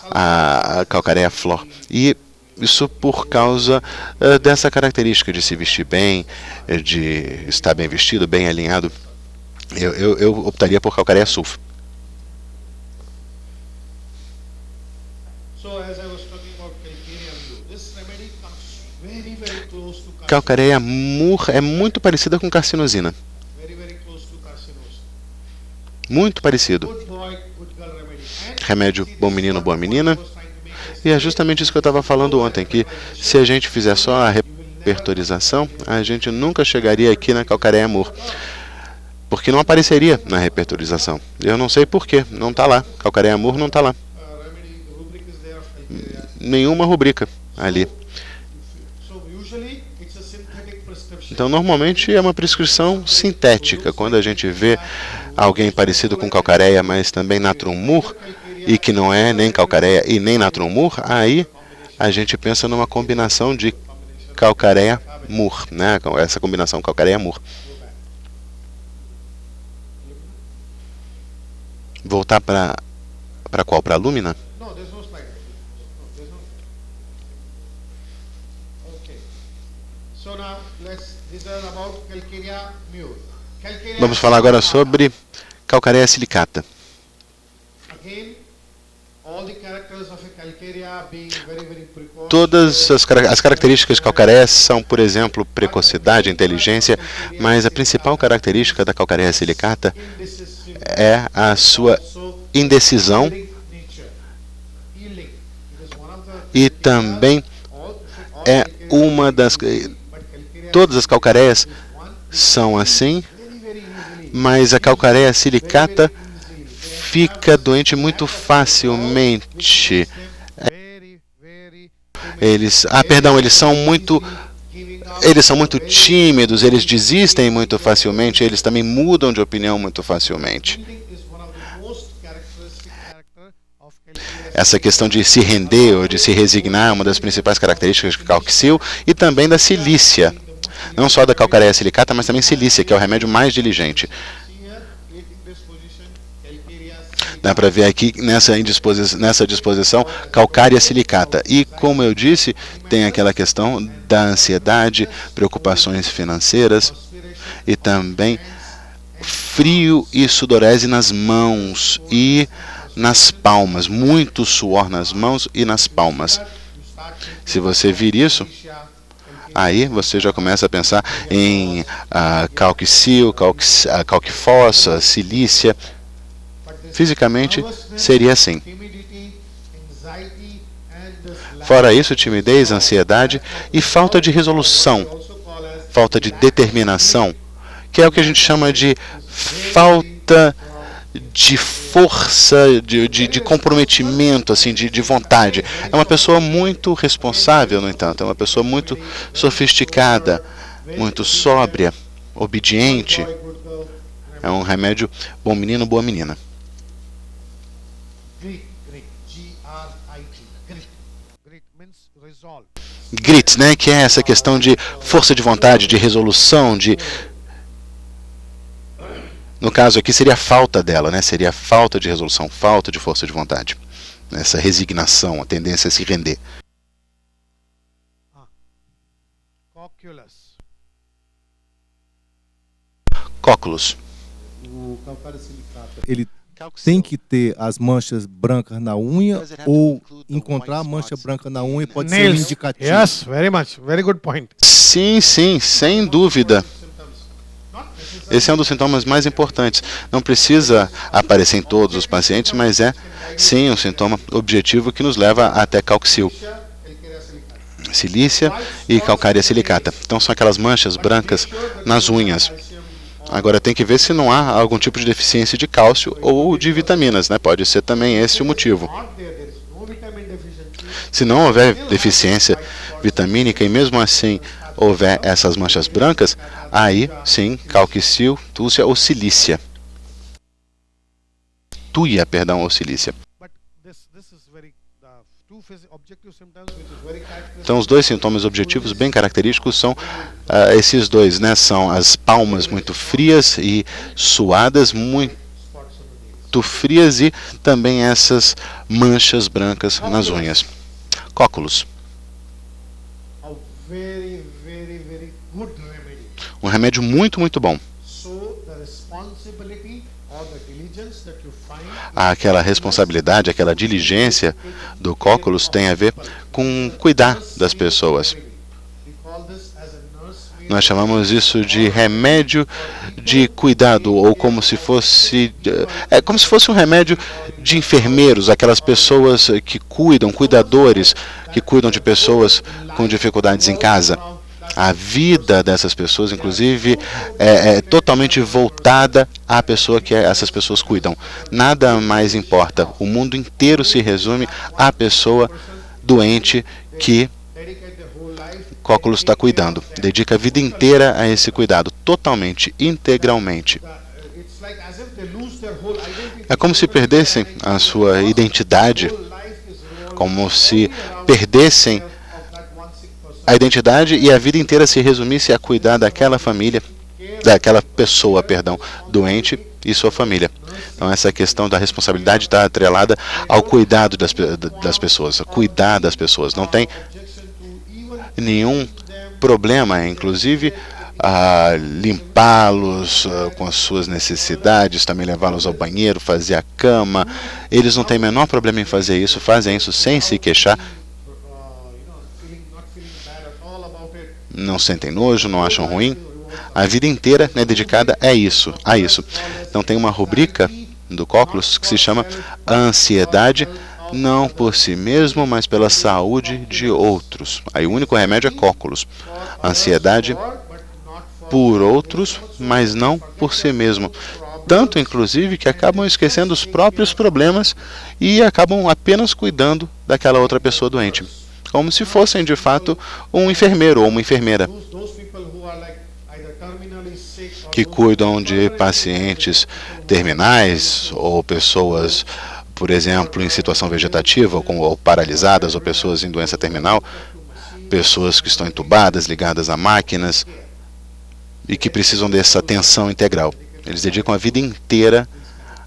[SPEAKER 3] a calcareia flor. E isso por causa dessa característica de se vestir bem, de estar bem vestido, bem alinhado. Eu optaria por calcareia sulf. Calcareia mur é muito parecida com carcinosina. Muito parecido. Remédio bom menino, boa menina. E é justamente isso que eu estava falando ontem, que se a gente fizer só a repertorização, a gente nunca chegaria aqui na calcareia mur. Porque não apareceria na repertorização. Eu não sei porquê, não está lá. Calcareia mur não está lá. Nenhuma rubrica ali. Então, normalmente é uma prescrição sintética. Quando a gente vê alguém parecido com calcareia, mas também natrum mur, e que não é nem calcareia e nem natrum mur, aí a gente pensa numa combinação de calcareia mur, né? Essa combinação calcareia mur. Voltar para qual? Para a lúmina? Vamos falar agora sobre calcareia silicata. Todas as características de calcareia são, por exemplo, precocidade, inteligência, mas a principal característica da calcareia silicata é a sua indecisão e também é uma das... Todas as calcareias são assim, mas a calcareia silicata fica doente muito facilmente. Eles são muito tímidos, eles desistem muito facilmente, eles também mudam de opinião muito facilmente. Essa questão de se render ou de se resignar é uma das principais características do calcicil e também da silícia. Não só da calcareia silicata, mas também silícia, que é o remédio mais diligente. Dá para ver aqui nessa disposição calcária silicata. E, como eu disse, tem aquela questão da ansiedade, preocupações financeiras e também frio e sudorese nas mãos e nas palmas. Muito suor nas mãos e nas palmas. Se você vir isso, aí você já começa a pensar em calcicil, calcifossa, silícia. Fisicamente seria assim. Fora isso, timidez, ansiedade e falta de resolução, falta de determinação, que é o que a gente chama de falta de força, de comprometimento, assim, de vontade. É uma pessoa muito responsável, no entanto, é uma pessoa muito sofisticada, muito sóbria, obediente. É um remédio bom menino, boa menina. Grit, né, que é essa questão de força de vontade, de resolução, no caso aqui seria a falta dela, né? Seria a falta de resolução, falta de força de vontade. Essa resignação, a tendência a se render. Cóculos.
[SPEAKER 6] O calcário silicata, ele tem que ter as manchas brancas na unha ou encontrar mancha branca na unha pode ser um indicativo?
[SPEAKER 5] Yes, very much. Very good point.
[SPEAKER 3] Sim, sim, sem dúvida. Esse é um dos sintomas mais importantes. Não precisa aparecer em todos os pacientes, mas é, sim, um sintoma objetivo que nos leva até calcicil, silícia e calcária silicata. Então são aquelas manchas brancas nas unhas. Agora tem que ver se não há algum tipo de deficiência de cálcio ou de vitaminas, né? Pode ser também esse o motivo. Se não houver deficiência vitamínica e mesmo assim houver essas manchas brancas, aí sim, calcicil, tússia ou silícia. Tuia, perdão, ou silícia. Então os dois sintomas objetivos bem característicos são esses dois, né? São as palmas muito frias e suadas, muito frias e também essas manchas brancas nas unhas. Cóculos. Um remédio muito, muito bom. Aquela responsabilidade, aquela diligência do cóculos tem a ver com cuidar das pessoas. Nós chamamos isso de remédio de cuidado, ou como se fosse um remédio de enfermeiros, aquelas pessoas que cuidam, cuidadores, que cuidam de pessoas com dificuldades em casa. A vida dessas pessoas, inclusive, é totalmente voltada à pessoa que essas pessoas cuidam. Nada mais importa. O mundo inteiro se resume à pessoa doente que Cóculos está cuidando. Dedica a vida inteira a esse cuidado, totalmente, integralmente. É como se perdessem a sua identidade, como se perdessem a identidade e a vida inteira se resumisse a cuidar daquela família, daquela pessoa, doente e sua família. Então essa questão da responsabilidade está atrelada ao cuidado das pessoas, a cuidar das pessoas. Não tem nenhum problema, inclusive, limpá-los com as suas necessidades, também levá-los ao banheiro, fazer a cama. Eles não têm o menor problema em fazer isso, fazem isso sem se queixar. Não sentem nojo, não acham ruim. A vida inteira é dedicada a isso. Então tem uma rubrica do Cóculos que se chama Ansiedade, não por si mesmo, mas pela saúde de outros. Aí o único remédio é Cóculos. Ansiedade por outros, mas não por si mesmo. Tanto, inclusive, que acabam esquecendo os próprios problemas e acabam apenas cuidando daquela outra pessoa doente. Como se fossem, de fato, um enfermeiro ou uma enfermeira que cuidam de pacientes terminais ou pessoas, por exemplo, em situação vegetativa ou paralisadas ou pessoas em doença terminal, pessoas que estão entubadas, ligadas a máquinas e que precisam dessa atenção integral. Eles dedicam a vida inteira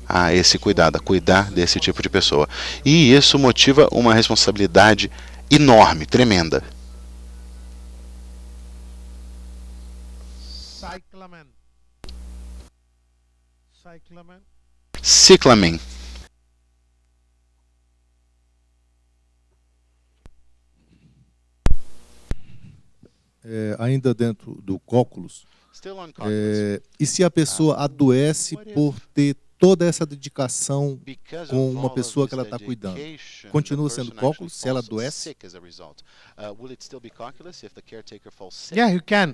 [SPEAKER 3] a esse cuidado, a cuidar desse tipo de pessoa. E isso motiva uma responsabilidade enorme, tremenda. Ciclamen.
[SPEAKER 6] Ainda dentro do Cóculos, e se a pessoa adoece por ter toda essa dedicação com uma pessoa que ela está cuidando, continua sendo cálculo se ela adoece?
[SPEAKER 5] Yeah, you can.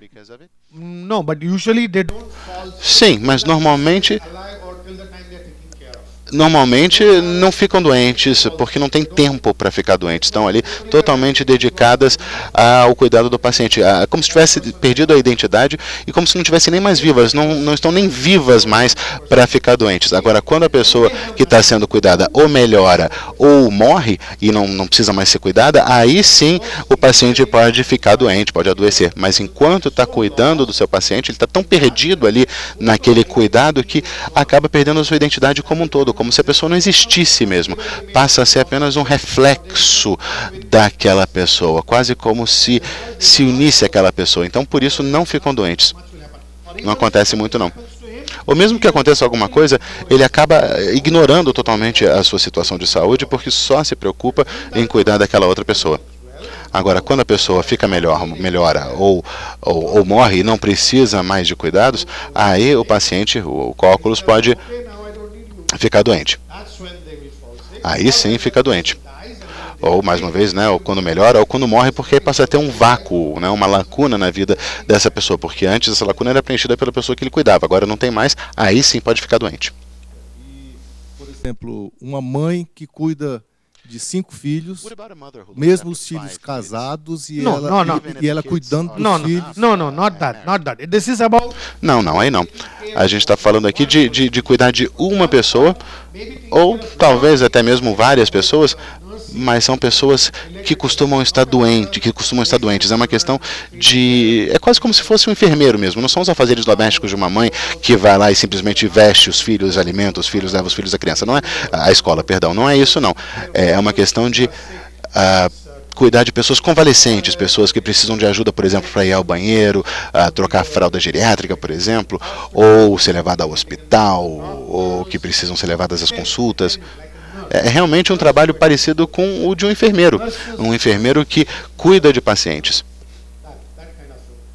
[SPEAKER 5] No, but usually they don't fall
[SPEAKER 3] Sim, mas normalmente
[SPEAKER 5] alive or till the time they're taken care of.
[SPEAKER 3] normalmente não ficam doentes porque não tem tempo para ficar doentes. Estão ali totalmente dedicadas ao cuidado do paciente, como se tivesse perdido a identidade e como se não tivessem nem mais vivas, não estão nem vivas mais para ficar doentes. Agora, quando a pessoa que está sendo cuidada ou melhora ou morre e não precisa mais ser cuidada, aí sim o paciente pode ficar doente, pode adoecer. Mas enquanto está cuidando do seu paciente, ele está tão perdido ali naquele cuidado que acaba perdendo a sua identidade como um todo, como se a pessoa não existisse mesmo. Passa a ser apenas um reflexo daquela pessoa, quase como se unisse àquela pessoa. Então, por isso, não ficam doentes. Não acontece muito, não. Ou mesmo que aconteça alguma coisa, ele acaba ignorando totalmente a sua situação de saúde porque só se preocupa em cuidar daquela outra pessoa. Agora, quando a pessoa fica melhora ou morre e não precisa mais de cuidados, aí o paciente, o cálculos, pode ficar doente. Aí sim fica doente. Ou, mais uma vez, né, ou quando melhora, ou quando morre, porque aí passa a ter um vácuo, né, uma lacuna na vida dessa pessoa, porque antes essa lacuna era preenchida pela pessoa que ele cuidava, agora não tem mais, aí sim pode ficar doente.
[SPEAKER 6] Por exemplo, uma mãe que cuida de 5 filhos, mesmo os filhos casados, e ela cuidando dos filhos.
[SPEAKER 5] Not that. This is about
[SPEAKER 3] Não, aí não. A gente está falando aqui de cuidar de uma pessoa, ou talvez até mesmo várias pessoas, mas são pessoas que costumam estar doentes, É uma questão de... É quase como se fosse um enfermeiro mesmo. Não são os afazeres domésticos de uma mãe que vai lá e simplesmente veste os filhos, alimenta os filhos, leva os filhos à criança. Não é a escola, perdão. Não é isso, não. É uma questão de cuidar de pessoas convalescentes, pessoas que precisam de ajuda, por exemplo, para ir ao banheiro, trocar a fralda geriátrica, por exemplo, ou ser levada ao hospital, ou que precisam ser levadas às consultas. É realmente um trabalho parecido com o de um enfermeiro que cuida de pacientes.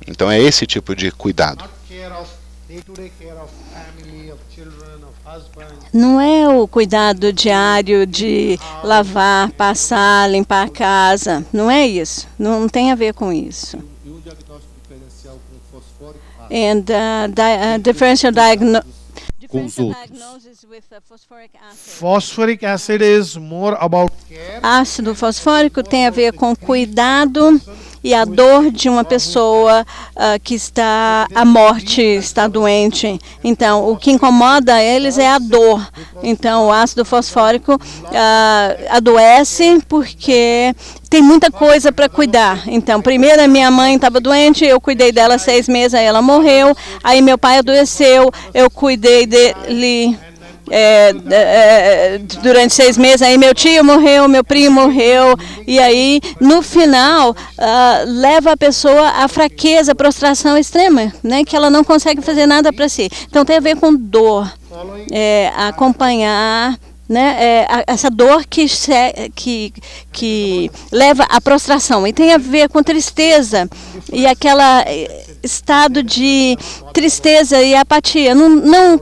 [SPEAKER 3] Então é esse tipo de cuidado.
[SPEAKER 1] Não é o cuidado diário de lavar, passar, limpar a casa. Não é isso. Não tem a ver com isso.
[SPEAKER 6] E um diagnóstico diferencial com fosfórico
[SPEAKER 1] And differential
[SPEAKER 6] com os outros.
[SPEAKER 5] phosphoric acid is more about care.
[SPEAKER 1] Ácido fosfórico tem a ver com cuidado e a dor de uma pessoa que está à morte, está doente. Então, o que incomoda eles é a dor. Então, o ácido fosfórico adoece porque tem muita coisa para cuidar. Então, primeiro a minha mãe estava doente, eu cuidei dela 6 meses, aí ela morreu. Aí meu pai adoeceu, eu cuidei dele durante 6 meses, aí meu tio morreu, meu primo morreu, e aí no final leva a pessoa à fraqueza, à prostração extrema, né, que ela não consegue fazer nada para si. Então tem a ver com dor, acompanhar, né, essa dor que leva à prostração, e tem a ver com tristeza e aquela estado de tristeza e apatia, não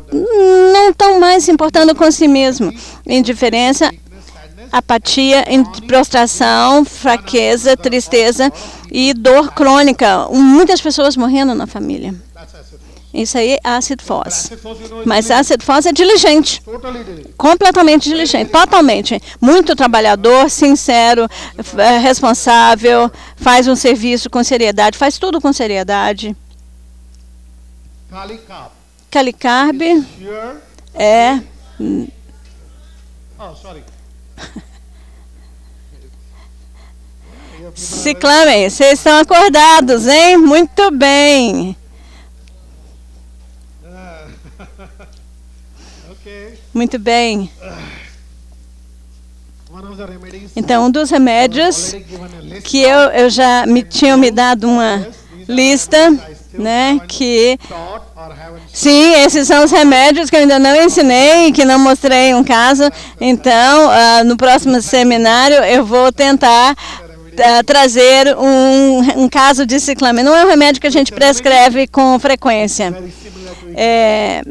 [SPEAKER 1] estão mais se importando com si mesmo. Indiferença, apatia, prostração, fraqueza, tristeza e dor crônica. Muitas pessoas morrendo na família. Isso aí é ácido fós. Mas ácido fós é diligente. Completamente diligente. Totalmente. Muito trabalhador, sincero, responsável, faz um serviço com seriedade, faz tudo com seriedade. Calicarb é... Ciclamen, vocês estão acordados, hein? Muito bem. Muito bem. Então, um dos remédios que eu já tinham me dado uma lista, né, que... Sim, esses são os remédios que eu ainda não ensinei, que não mostrei um caso. Então, no próximo seminário, eu vou tentar trazer um caso de ciclamen. Não é um remédio que a gente prescreve com frequência. é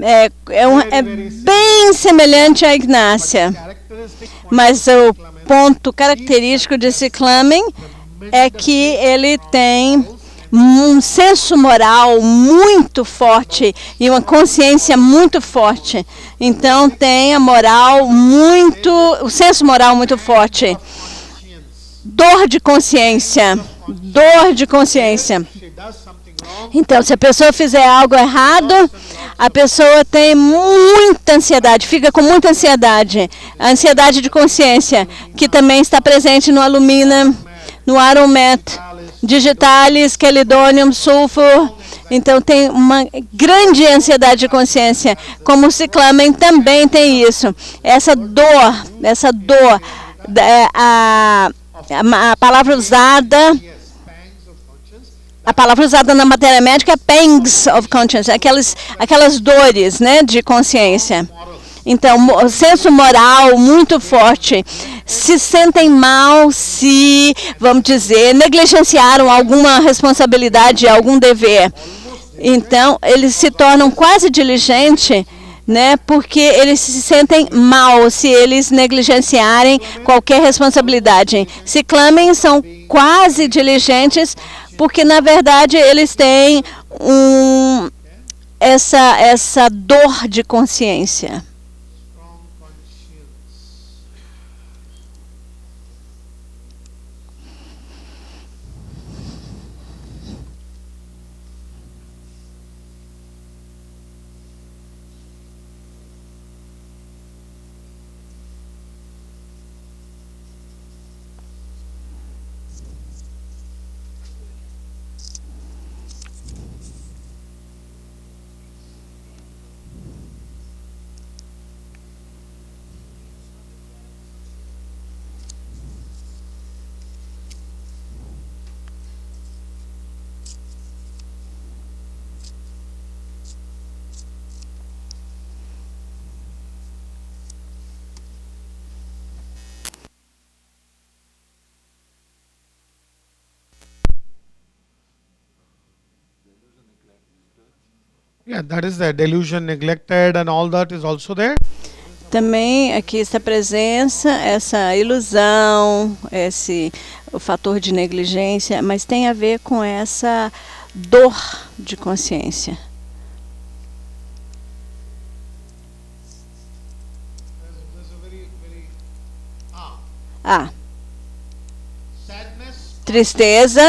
[SPEAKER 1] bem semelhante à Ignácia. Mas o ponto característico de Cyclamen é que ele tem um senso moral muito forte e uma consciência muito forte. Então tem o senso moral muito forte. Dor de consciência. Então, se a pessoa fizer algo errado, a pessoa tem muita ansiedade, fica com muita ansiedade. A ansiedade de consciência, que também está presente no Alumina, no Aromat, Digitalis, Chelidonium, Sulfur. Então, tem uma grande ansiedade de consciência. Como o Cyclamen também tem isso. Essa dor, a palavra usada na matéria médica é pangs of conscience, aquelas dores, né, de consciência. Então, o senso moral muito forte. Se sentem mal se, vamos dizer, negligenciaram alguma responsabilidade, algum dever. Então, eles se tornam quase diligentes, né, porque eles se sentem mal se eles negligenciarem qualquer responsabilidade. Cyclamen são quase diligentes porque, na verdade, eles têm essa dor de consciência.
[SPEAKER 5] Yeah, that is the delusion, neglected, and all that is also there.
[SPEAKER 1] Também aqui está presença, essa ilusão, o fator de negligência, mas tem a ver com essa dor de consciência. Tristeza,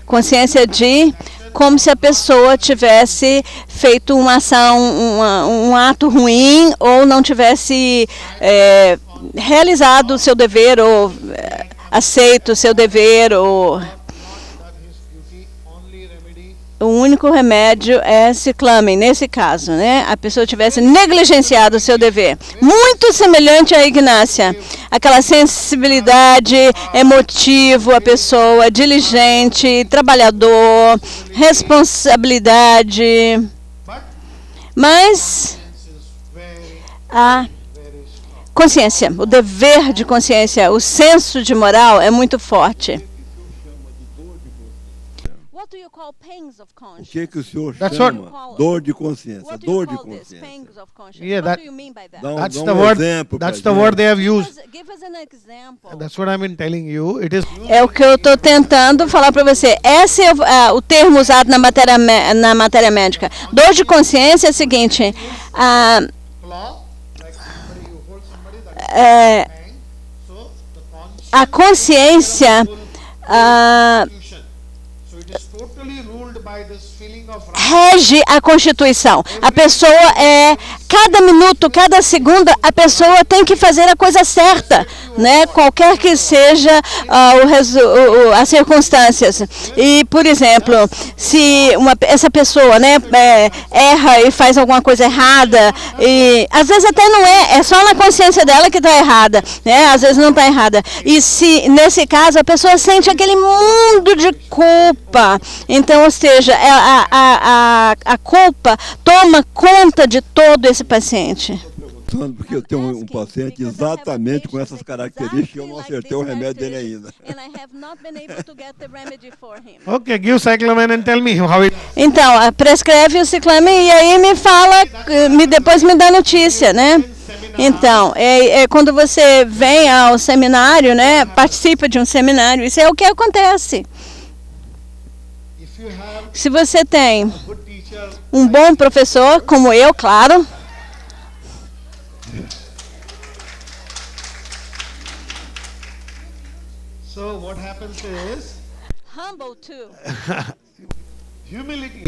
[SPEAKER 1] consciência de como se a pessoa tivesse feito uma ação, um ato ruim, ou não tivesse realizado o seu dever, ou aceito o seu dever, ou o único remédio é Cyclamen, nesse caso, né? A pessoa tivesse negligenciado o seu dever. Muito semelhante à Ignácia. Aquela sensibilidade emotiva, a pessoa diligente, trabalhador, responsabilidade. Mas a consciência, o dever de consciência, o senso de moral é muito forte.
[SPEAKER 7] O que o senhor chama dor de consciência? Dor de consciência.
[SPEAKER 5] Yeah,
[SPEAKER 7] that's the word.
[SPEAKER 5] That's the word they have used. That's what I've been telling you. It is.
[SPEAKER 1] É o que eu estou tentando falar para você. Esse é o termo usado na matéria médica. Dor de consciência é o seguinte. A consciência rege a Constituição. A pessoa cada minuto, cada segundo, a pessoa tem que fazer a coisa certa, né? Qualquer que seja as circunstâncias. E, por exemplo, se essa pessoa, né, erra e faz alguma coisa errada, e às vezes até não é só na consciência dela que está errada, né? Às vezes não está errada. E se nesse caso a pessoa sente aquele mundo de culpa, então, ou seja, a culpa toma conta de todo esse paciente.
[SPEAKER 7] Porque eu tenho um paciente exatamente com essas características e eu não acertei o remédio dele ainda.
[SPEAKER 5] Okay, give cyclamen and tell me how it.
[SPEAKER 1] Então, prescreve o ciclamen e aí me fala, depois me dá notícia, né? Então, quando você vem ao seminário, né? Participa de um seminário, isso é o que acontece. Se você tem um bom professor, como eu, claro.
[SPEAKER 2] So what happens is
[SPEAKER 1] Humble too.
[SPEAKER 2] humility.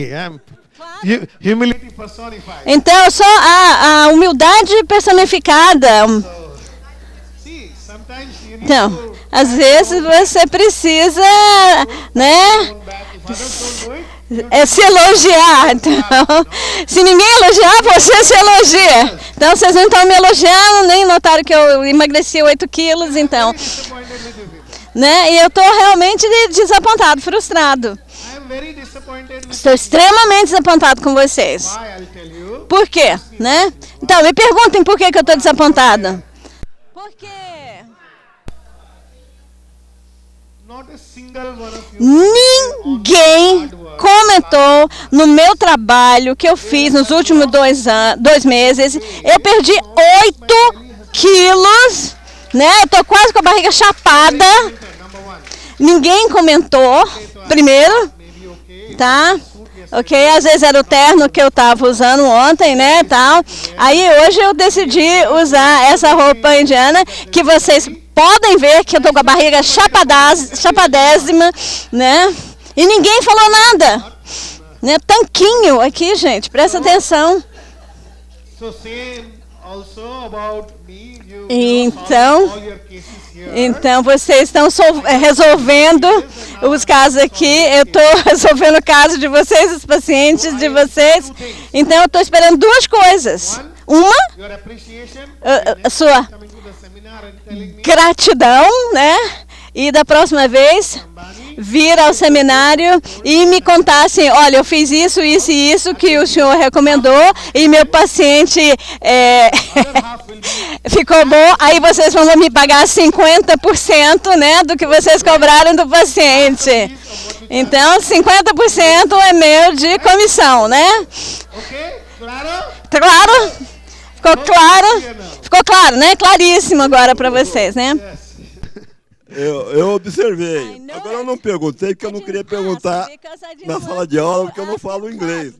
[SPEAKER 2] Humility personified.
[SPEAKER 1] Então, só a humildade personificada.
[SPEAKER 2] See, sometimes you need
[SPEAKER 1] Então, às vezes você precisa, né, se elogiar. Então, se ninguém elogiar, você se elogia. Então, vocês não estão me elogiando, nem notaram que eu emagreci 8 quilos, então. Né? E eu estou realmente desapontado, frustrado. Estou extremamente desapontado com vocês. Por quê? Né? Então, me perguntem por que eu estou desapontado. Por quê? Ninguém comentou no meu trabalho que eu fiz nos últimos 2 meses. Eu perdi 8 quilos, né? Eu tô quase com a barriga chapada. Ninguém comentou, primeiro, tá? Ok, às vezes era o terno que eu tava usando ontem, né, tal. Aí hoje eu decidi usar essa roupa indiana, que vocês podem ver que eu tô com a barriga chapadésima, né? E ninguém falou nada, né? Tanquinho aqui, gente, presta atenção. Então vocês estão resolvendo os casos aqui. Eu estou resolvendo o caso de vocês, os pacientes de vocês. Então eu estou esperando 2 coisas. Uma, a sua gratidão, né? E da próxima vez vir ao seminário e me contar assim, olha, eu fiz isso, isso e isso que o senhor recomendou e meu paciente ficou bom, aí vocês vão me pagar 50%, né, do que vocês cobraram do paciente. Então, 50% é meu de comissão, né? Claro? Ficou claro? Ficou claro, né? Claríssimo agora para vocês, né?
[SPEAKER 7] Eu observei. Agora eu não perguntei porque eu não queria perguntar na sala de aula porque eu não falo inglês.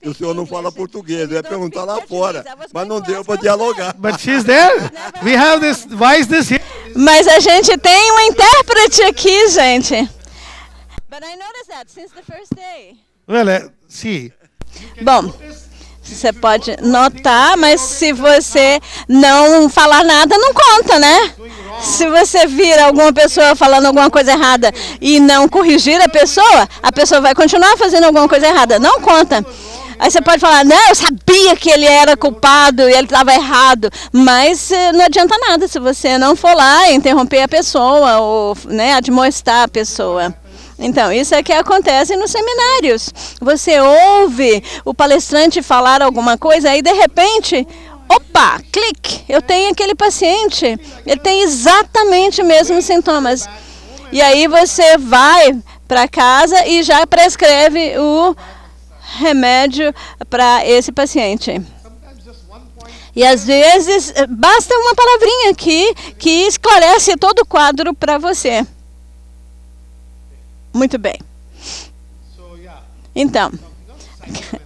[SPEAKER 7] E o senhor não fala português. Eu ia perguntar lá fora, mas não deu para dialogar.
[SPEAKER 5] But she's there. We have this. Why is this here?
[SPEAKER 1] Mas a gente tem um intérprete aqui, gente. But I noticed that since the first day.
[SPEAKER 5] Well, see.
[SPEAKER 1] Bom, você pode notar, mas se você não falar nada, não conta, né? Se você vir alguma pessoa falando alguma coisa errada e não corrigir a pessoa vai continuar fazendo alguma coisa errada. Não conta. Aí você pode falar, não, eu sabia que ele era culpado e ele estava errado. Mas não adianta nada se você não for lá interromper a pessoa ou, né, admoestar a pessoa. Então, isso é que acontece nos seminários. Você ouve o palestrante falar alguma coisa e, de repente, opa, clique, eu tenho aquele paciente, ele tem exatamente os mesmos sintomas. E aí você vai para casa e já prescreve o remédio para esse paciente. E às vezes basta uma palavrinha aqui que esclarece todo o quadro para você. Muito bem. Então,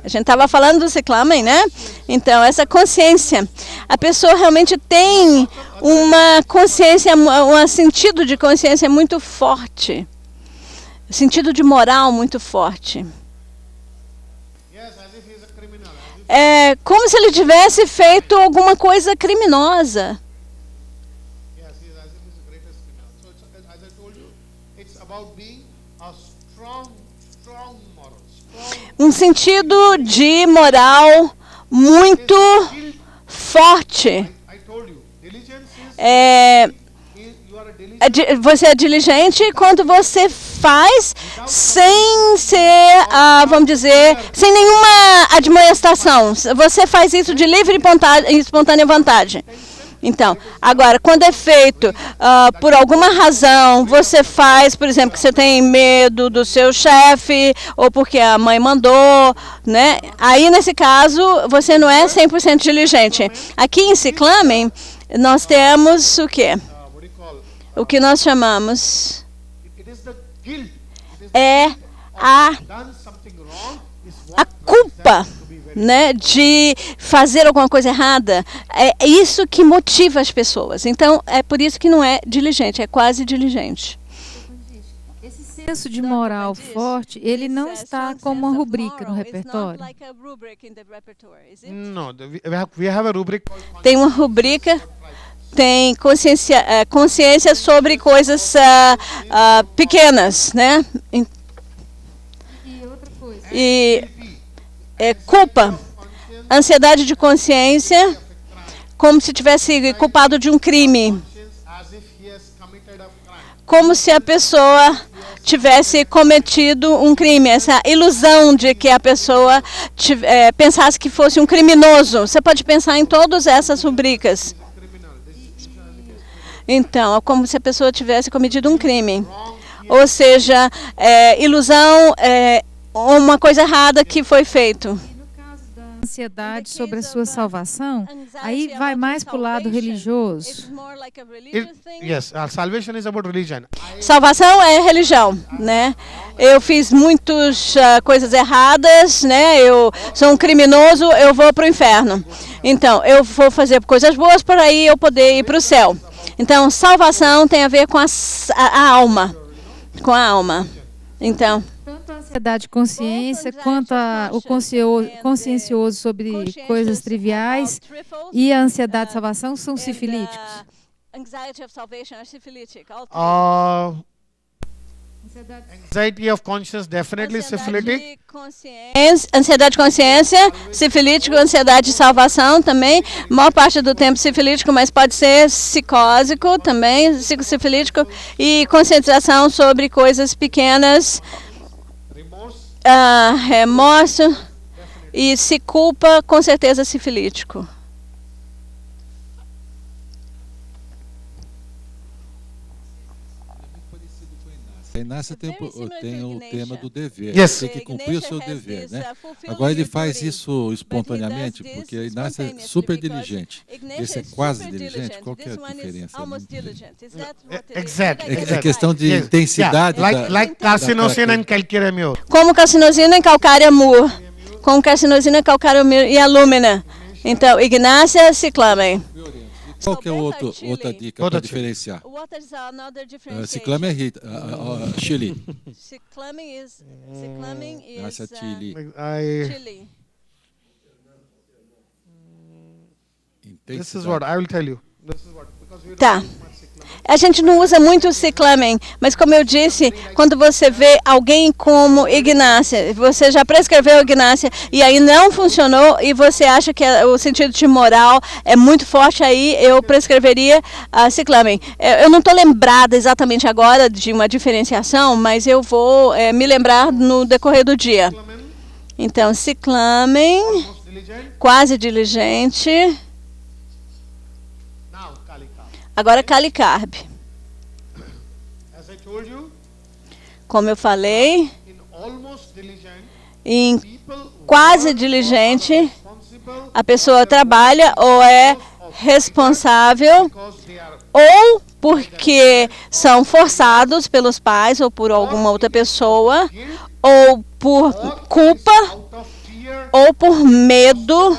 [SPEAKER 1] a gente estava falando do ciclamen, né? Então, essa consciência. A pessoa realmente tem uma consciência, um sentido de consciência muito forte. Um sentido de moral muito forte. É como se ele tivesse feito alguma coisa criminosa. Um sentido de moral muito forte. Você é diligente quando você faz sem ser, vamos dizer, sem nenhuma admoestação. Você faz isso de livre e espontânea vontade. Então, agora, quando é feito por alguma razão, você faz, por exemplo, que você tem medo do seu chefe, ou porque a mãe mandou, né? Aí, nesse caso, você não é 100% diligente. Aqui em Ciclamen, nós temos o quê? O que nós chamamos é a culpa, né, de fazer alguma coisa errada. É isso que motiva as pessoas. Então, é por isso que não é diligente, é quase diligente.
[SPEAKER 4] Esse senso de moral forte, ele não está como uma rubrica no repertório?
[SPEAKER 5] No, we have a rubric.
[SPEAKER 1] Tem uma rubrica, tem consciência sobre coisas pequenas, né?
[SPEAKER 4] E outra coisa.
[SPEAKER 1] E culpa, ansiedade de consciência, como se tivesse culpado de um crime, como se a pessoa tivesse cometido um crime, essa ilusão de que a pessoa pensasse que fosse um criminoso. Você pode pensar em todas essas rubricas. Então, é como se a pessoa tivesse cometido um crime. Ou seja, ilusão, uma coisa errada que foi feito.
[SPEAKER 4] No caso da ansiedade sobre a sua salvação, aí vai mais para o lado religioso.
[SPEAKER 5] Yes, salvation is about religion.
[SPEAKER 1] Salvação é religião, né? Eu fiz muitas coisas erradas, né? Eu sou um criminoso, eu vou para o inferno. Então, eu vou fazer coisas boas para aí eu poder ir para o céu. Então, salvação tem a ver com a alma, com a alma. Então,
[SPEAKER 4] tanto a ansiedade de consciência quanto o consciencioso sobre coisas triviais e a ansiedade de salvação são sifilíticos.
[SPEAKER 5] Anxiety of conscience definitely syphilitic.
[SPEAKER 1] Ansiedade de consciência, sifilítico, ansiedade de salvação também, maior parte do tempo sifilítico, mas pode ser psicósico também, psicosifilítico, e conscientização sobre coisas pequenas, remorso e se culpa, com certeza sifilítico.
[SPEAKER 6] A Inácia tem o tema do dever,
[SPEAKER 5] Yes.
[SPEAKER 6] tem que cumprir o seu dever, né? Agora ele faz isso espontaneamente, porque a Inácia é super diligente. Esse é quase diligente, qual que é a diferença?
[SPEAKER 5] Exactly.
[SPEAKER 6] É questão de intensidade.
[SPEAKER 5] Like carcinosin and calcareous amure.
[SPEAKER 1] Como carcinosina e calcária amur. Como carcinosina, calcária amur e alúmina. Então, Ignácia, Ciclamen.
[SPEAKER 6] Qual que é outra dica para diferenciar? Ciclamen é Chile.
[SPEAKER 1] Ciclamen is
[SPEAKER 6] Chile.
[SPEAKER 1] Chile.
[SPEAKER 5] This is what I will tell you.
[SPEAKER 1] Tá. A gente não usa muito o Ciclamen, mas como eu disse, quando você vê alguém como Ignácia, você já prescreveu Ignácia e aí não funcionou e você acha que o sentido de moral é muito forte, aí eu prescreveria a Ciclamen. Eu não estou lembrada exatamente agora de uma diferenciação, mas eu vou me lembrar no decorrer do dia. Então, Ciclamen, quase diligente. Agora, Calicarb. Como eu falei, em quase diligente, a pessoa trabalha ou é responsável ou porque são forçados pelos pais ou por alguma outra pessoa, ou por culpa, ou por medo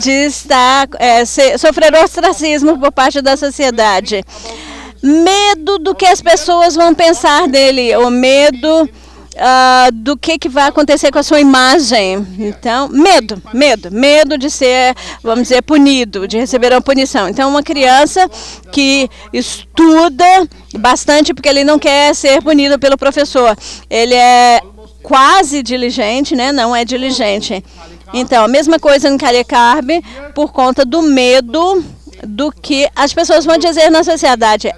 [SPEAKER 1] de sofrer ostracismo por parte da sociedade. Medo do que as pessoas vão pensar dele, ou medo do que vai acontecer com a sua imagem. Então, medo de ser, vamos dizer, punido, de receber uma punição. Então, uma criança que estuda bastante porque ele não quer ser punido pelo professor. Ele é quase diligente, né? Não é diligente. Então, a mesma coisa no Calicarb, por conta do medo do que as pessoas vão dizer na sociedade.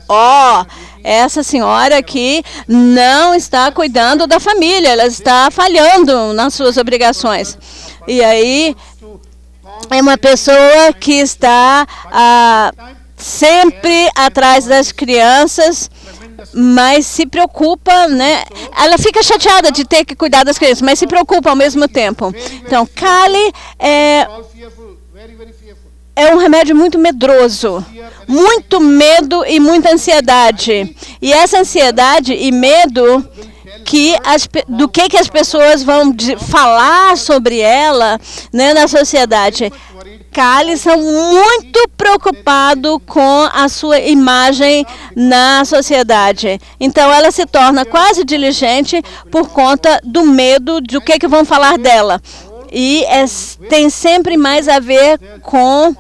[SPEAKER 1] Essa senhora aqui não está cuidando da família, ela está falhando nas suas obrigações. E aí, é uma pessoa que está sempre atrás das crianças, mas se preocupa, né? Ela fica chateada de ter que cuidar das crianças, mas se preocupa ao mesmo tempo. Então, Kali é um remédio muito medroso, muito medo e muita ansiedade. E essa ansiedade e medo do que as pessoas vão falar sobre ela, né, na sociedade. Kali são muito preocupados com a sua imagem na sociedade. Então, ela se torna quase diligente por conta do medo do que vão falar dela. E tem sempre mais a ver com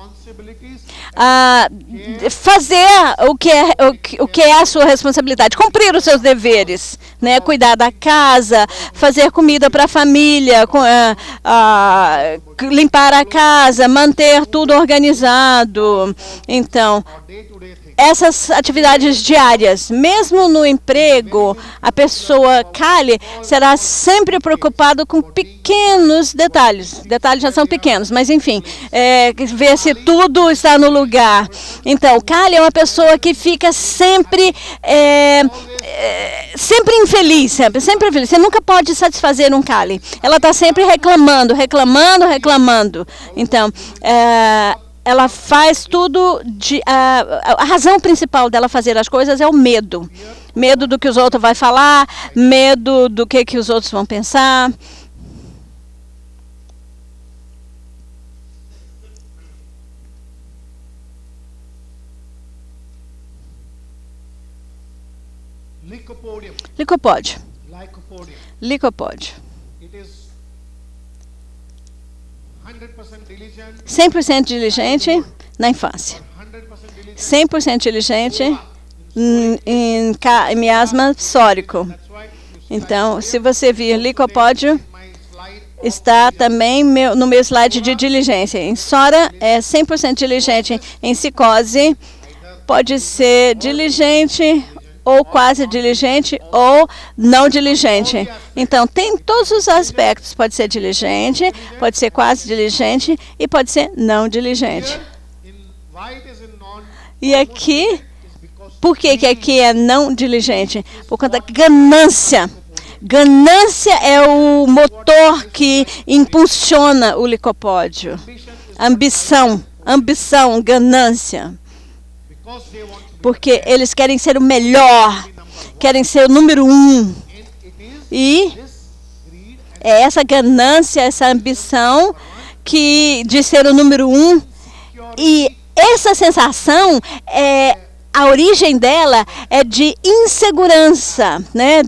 [SPEAKER 1] fazer o que é a sua responsabilidade, cumprir os seus deveres, né? Cuidar da casa, fazer comida para a família, limpar a casa, manter tudo organizado. Então, essas atividades diárias, mesmo no emprego, a pessoa Kali será sempre preocupada com pequenos detalhes. Detalhes já são pequenos, mas enfim, ver se tudo está no lugar. Então, Kali é uma pessoa que fica sempre infeliz, sempre infeliz. Você nunca pode satisfazer um Kali. Ela está sempre reclamando. Então, ela faz tudo a razão principal dela fazer as coisas é o medo. Medo do que os outros vão falar, medo do que os outros vão pensar. Licopódio. 100% diligente na infância. 100% diligente em miasma psórico. Então, se você vir licopódio, está também no meu slide de diligência. Em Sora, é 100% diligente. Em psicose, pode ser diligente ou quase diligente, ou não diligente. Então, tem todos os aspectos. Pode ser diligente, pode ser quase diligente e pode ser não diligente. E aqui, por que aqui é não diligente? Por conta da ganância. Ganância é o motor que impulsiona o licopódio. Ambição, ganância. Porque eles querem ser o melhor, querem ser o número 1. E é essa ganância, essa ambição de ser o número 1. E essa sensação, a origem dela é de insegurança, né?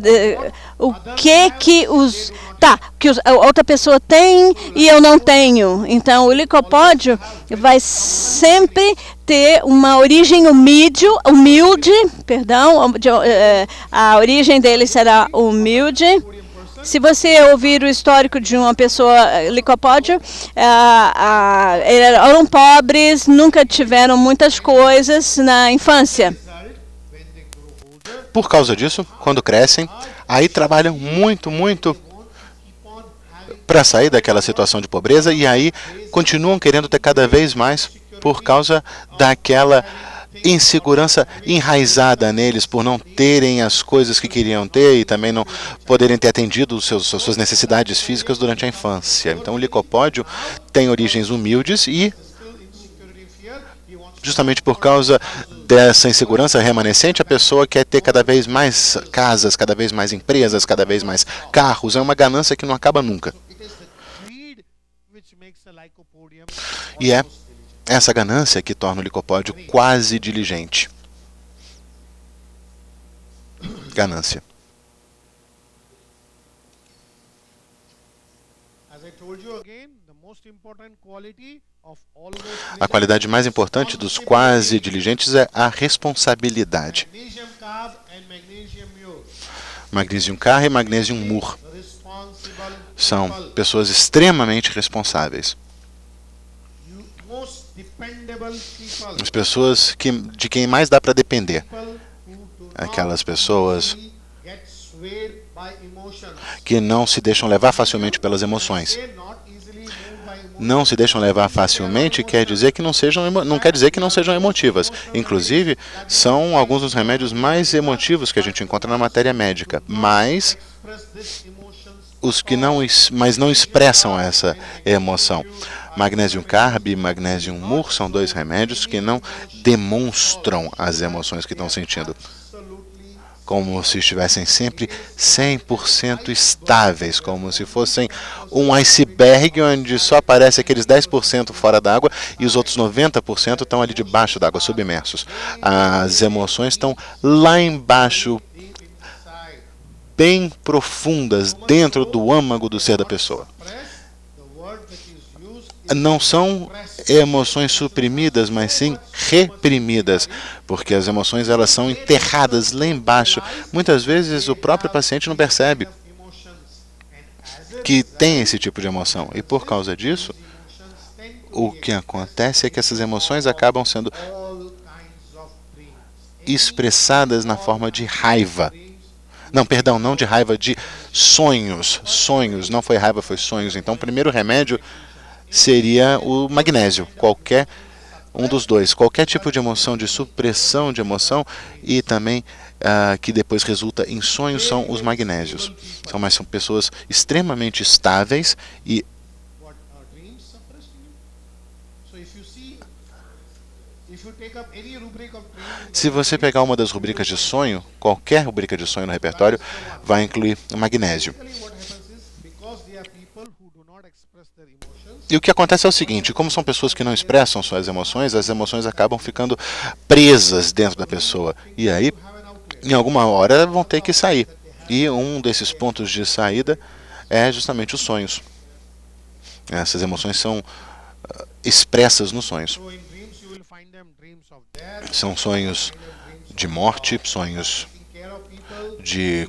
[SPEAKER 1] O que a outra pessoa tem e eu não tenho. Então, o licopódio vai sempre ter uma origem humilde, a origem dele será humilde. Se você ouvir o histórico de uma pessoa licopódio, eram pobres, nunca tiveram muitas coisas na infância.
[SPEAKER 3] Por causa disso, quando crescem, aí trabalham muito para sair daquela situação de pobreza e aí continuam querendo ter cada vez mais por causa daquela insegurança enraizada neles por não terem as coisas que queriam ter e também não poderem ter atendido suas necessidades físicas durante a infância. Então o licopódio tem origens humildes e justamente por causa dessa insegurança remanescente, a pessoa quer ter cada vez mais casas, cada vez mais empresas, cada vez mais carros. É uma ganância que não acaba nunca. E é essa ganância que torna o licopódio quase diligente. Ganância. A qualidade mais importante dos quase diligentes é a responsabilidade. Magnesium Car e Magnesium Mur são pessoas extremamente responsáveis. As pessoas de quem mais dá para depender. Aquelas pessoas que não se deixam levar facilmente pelas emoções. Não se deixam levar facilmente quer dizer que não quer dizer que não sejam emotivas. Inclusive, são alguns dos remédios mais emotivos que a gente encontra na matéria médica. Mas os que não expressam essa emoção. Magnesium Carb e Magnesium Mur são dois remédios que não demonstram as emoções que estão sentindo. Como se estivessem sempre 100% estáveis, como se fossem um iceberg onde só aparece aqueles 10% fora d'água e os outros 90% estão ali debaixo d'água, submersos. As emoções estão lá embaixo, bem profundas, dentro do âmago do ser da pessoa. Não são emoções suprimidas, mas sim reprimidas, porque as emoções elas são enterradas lá embaixo. Muitas vezes o próprio paciente não percebe que tem esse tipo de emoção, e por causa disso, o que acontece é que essas emoções acabam sendo expressadas na forma de raiva. Não, perdão, não de raiva, de sonhos. Sonhos, não foi raiva, foi sonhos. Então, o primeiro remédio seria o magnésio, qualquer um dos dois. Qualquer tipo de emoção, de supressão de emoção e também que depois resulta em sonhos são os magnésios. São pessoas extremamente estáveis e se você pegar uma das rubricas de sonho, qualquer rubrica de sonho no repertório vai incluir o magnésio. E o que acontece é o seguinte, como são pessoas que não expressam suas emoções, as emoções acabam ficando presas dentro da pessoa. E aí, em alguma hora, vão ter que sair. E um desses pontos de saída é justamente os sonhos. Essas emoções são expressas nos sonhos. São sonhos de morte, sonhos de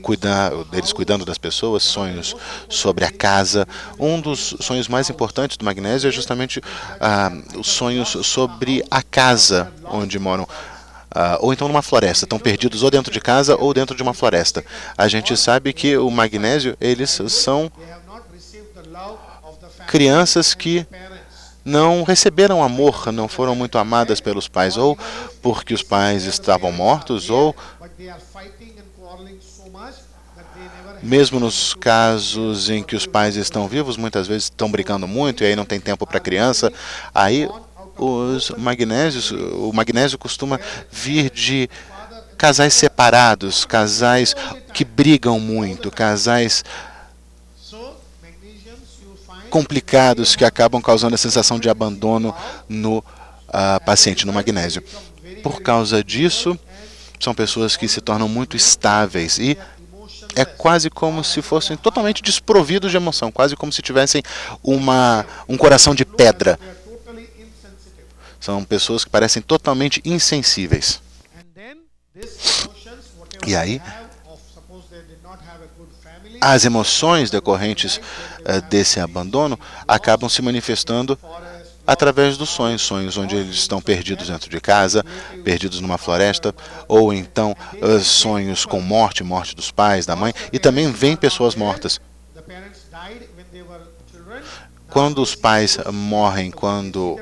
[SPEAKER 3] deles cuidando das pessoas, sonhos sobre a casa. Um dos sonhos mais importantes do magnésio é justamente os sonhos sobre a casa onde moram, ou então numa floresta. Estão perdidos ou dentro de casa ou dentro de uma floresta. A gente sabe que o magnésio, eles são crianças que não receberam amor, não foram muito amadas pelos pais, ou porque os pais estavam mortos, ou mesmo nos casos em que os pais estão vivos, muitas vezes estão brigando muito e aí não tem tempo para a criança. Aí o magnésio costuma vir de casais separados, casais que brigam muito, casais complicados que acabam causando a sensação de abandono no paciente, no magnésio. Por causa disso, são pessoas que se tornam muito estáveis e é quase como se fossem totalmente desprovidos de emoção, quase como se tivessem um coração de pedra. São pessoas que parecem totalmente insensíveis. E aí, as emoções decorrentes desse abandono acabam se manifestando através dos sonhos, sonhos onde eles estão perdidos dentro de casa, perdidos numa floresta, ou então sonhos com morte dos pais, da mãe, e também vêm pessoas mortas. Quando os pais morrem, quando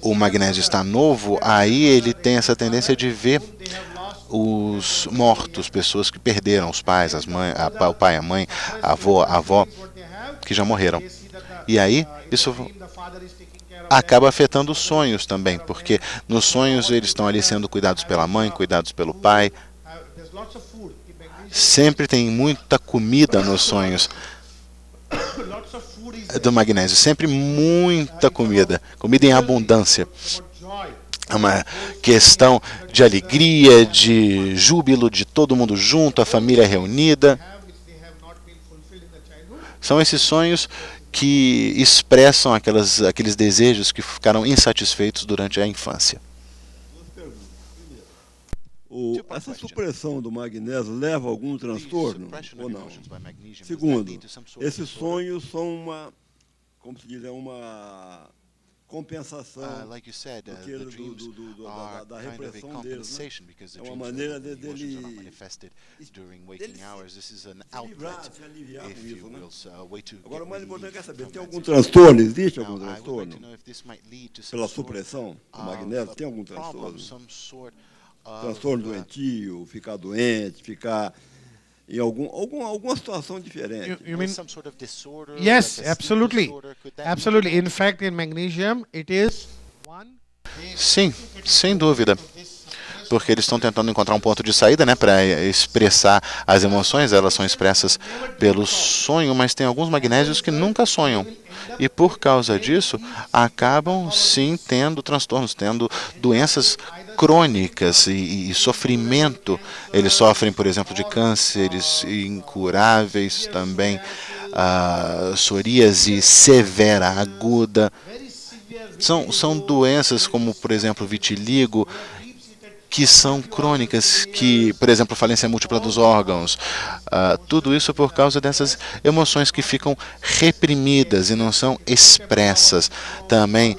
[SPEAKER 3] o magnésio está novo, aí ele tem essa tendência de ver os mortos, pessoas que perderam os pais, o pai, a mãe, a avó, que já morreram. E aí, isso acaba afetando os sonhos também, porque nos sonhos eles estão ali sendo cuidados pela mãe, cuidados pelo pai. Sempre tem muita comida nos sonhos do magnésio, sempre muita comida em abundância. É uma questão de alegria, de júbilo, de todo mundo junto, a família reunida. São esses sonhos que expressam aqueles desejos que ficaram insatisfeitos durante a infância.
[SPEAKER 7] Essa supressão do magnésio leva a algum transtorno ou não? Segundo, esses sonhos são uma compensação,
[SPEAKER 3] like you said,
[SPEAKER 7] da
[SPEAKER 3] repressão
[SPEAKER 7] deles, né? É uma maneira dele se aliviar com isso, né? Agora, o mais importante é saber, tem algum transtorno? Existe algum transtorno? Pela supressão do magnésio, tem algum transtorno? Transtorno doentio, ficar doente, ficar em alguma situação diferente.
[SPEAKER 5] You mean some sort of disorder? Yes, absolutely. Absolutely. In fact, in magnesium, it is one.
[SPEAKER 3] Sim, sem dúvida. Porque eles estão tentando encontrar um ponto de saída, né, para expressar as emoções. Elas são expressas pelo sonho, mas tem alguns magnésios que nunca sonham. E por causa disso, acabam sim tendo transtornos, tendo doenças crônicas e sofrimento. Eles sofrem, por exemplo, de cânceres incuráveis também, psoríase severa, aguda. São doenças como, por exemplo, vitiligo, que são crônicas, que, por exemplo, falência múltipla dos órgãos. Tudo isso por causa dessas emoções que ficam reprimidas e não são expressas. Também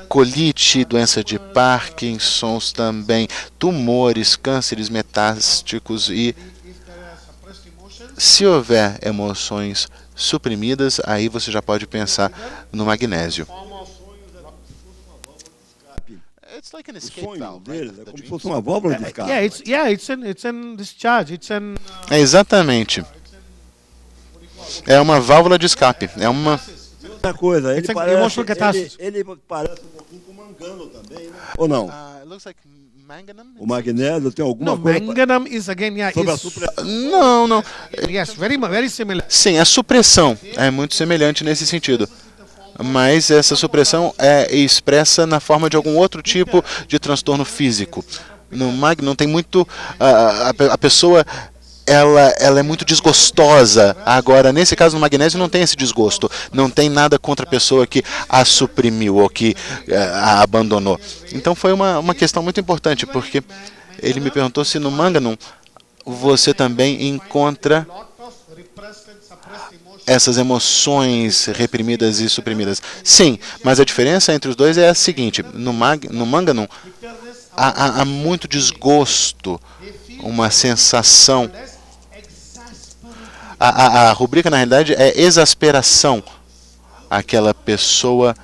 [SPEAKER 3] colite, doença de Parkinson, também tumores, cânceres metásticos. E se houver emoções suprimidas, aí você já pode pensar no magnésio.
[SPEAKER 7] O sonho deles é como se fosse uma válvula de escape.
[SPEAKER 5] It's an discharge.
[SPEAKER 3] É exatamente. É uma válvula de escape. É uma
[SPEAKER 7] outra coisa. Ele parece um pouquinho com mangano também, né? Ou não? O magnésio tem alguma coisa?
[SPEAKER 5] Manganum is again,
[SPEAKER 7] sobre a supressão.
[SPEAKER 3] Não.
[SPEAKER 5] Yes, very similar.
[SPEAKER 3] Sim, a supressão é muito semelhante nesse sentido. Mas essa supressão é expressa na forma de algum outro tipo de transtorno físico. No Magnum tem muito... a pessoa, ela é muito desgostosa. Agora, nesse caso, no magnésio, não tem esse desgosto. Não tem nada contra a pessoa que a suprimiu ou que a abandonou. Então, foi uma questão muito importante, porque ele me perguntou se no Manganum você também encontra essas emoções reprimidas e suprimidas. Sim, mas a diferença entre os dois é a seguinte: no Manganum há muito desgosto, uma sensação. A rubrica, na realidade, é exasperação. Aquela pessoa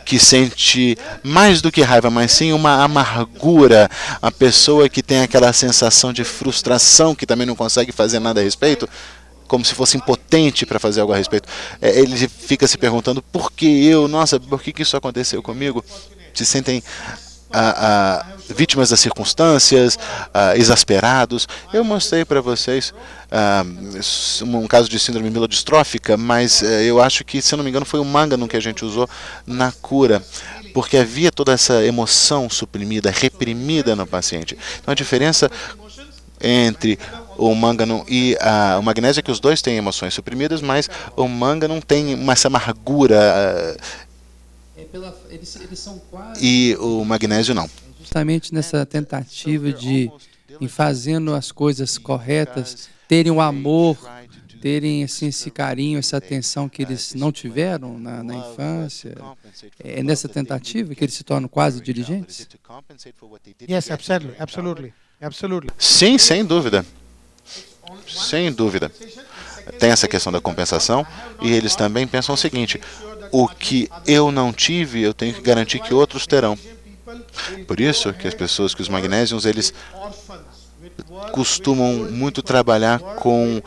[SPEAKER 3] que sente mais do que raiva, mas sim uma amargura. A pessoa que tem aquela sensação de frustração, que também não consegue fazer nada a respeito, como se fosse impotente para fazer algo a respeito. Ele fica se perguntando, por que eu? Nossa, por que isso aconteceu comigo? Se sentem vítimas das circunstâncias, exasperados. Eu mostrei para vocês um caso de síndrome mielodistrófica, mas eu acho que, se eu não me engano, foi o Manganum que a gente usou na cura, porque havia toda essa emoção suprimida, reprimida no paciente. Então a diferença entre o Manganum e o magnésio é que os dois têm emoções suprimidas, mas o Manganum tem essa amargura
[SPEAKER 8] eles são quase...
[SPEAKER 3] e o magnésio não.
[SPEAKER 8] Justamente nessa tentativa de, em fazendo as coisas corretas, terem o amor, terem assim, esse carinho, essa atenção que eles não tiveram na infância. É nessa tentativa que eles se tornam quase dirigentes?
[SPEAKER 5] Yes, absolutely.
[SPEAKER 3] Sim, sem dúvida. Sem dúvida. Tem essa questão da compensação, e eles também pensam o seguinte: o que eu não tive, eu tenho que garantir que outros terão. Por isso que os magnésios, eles costumam muito trabalhar com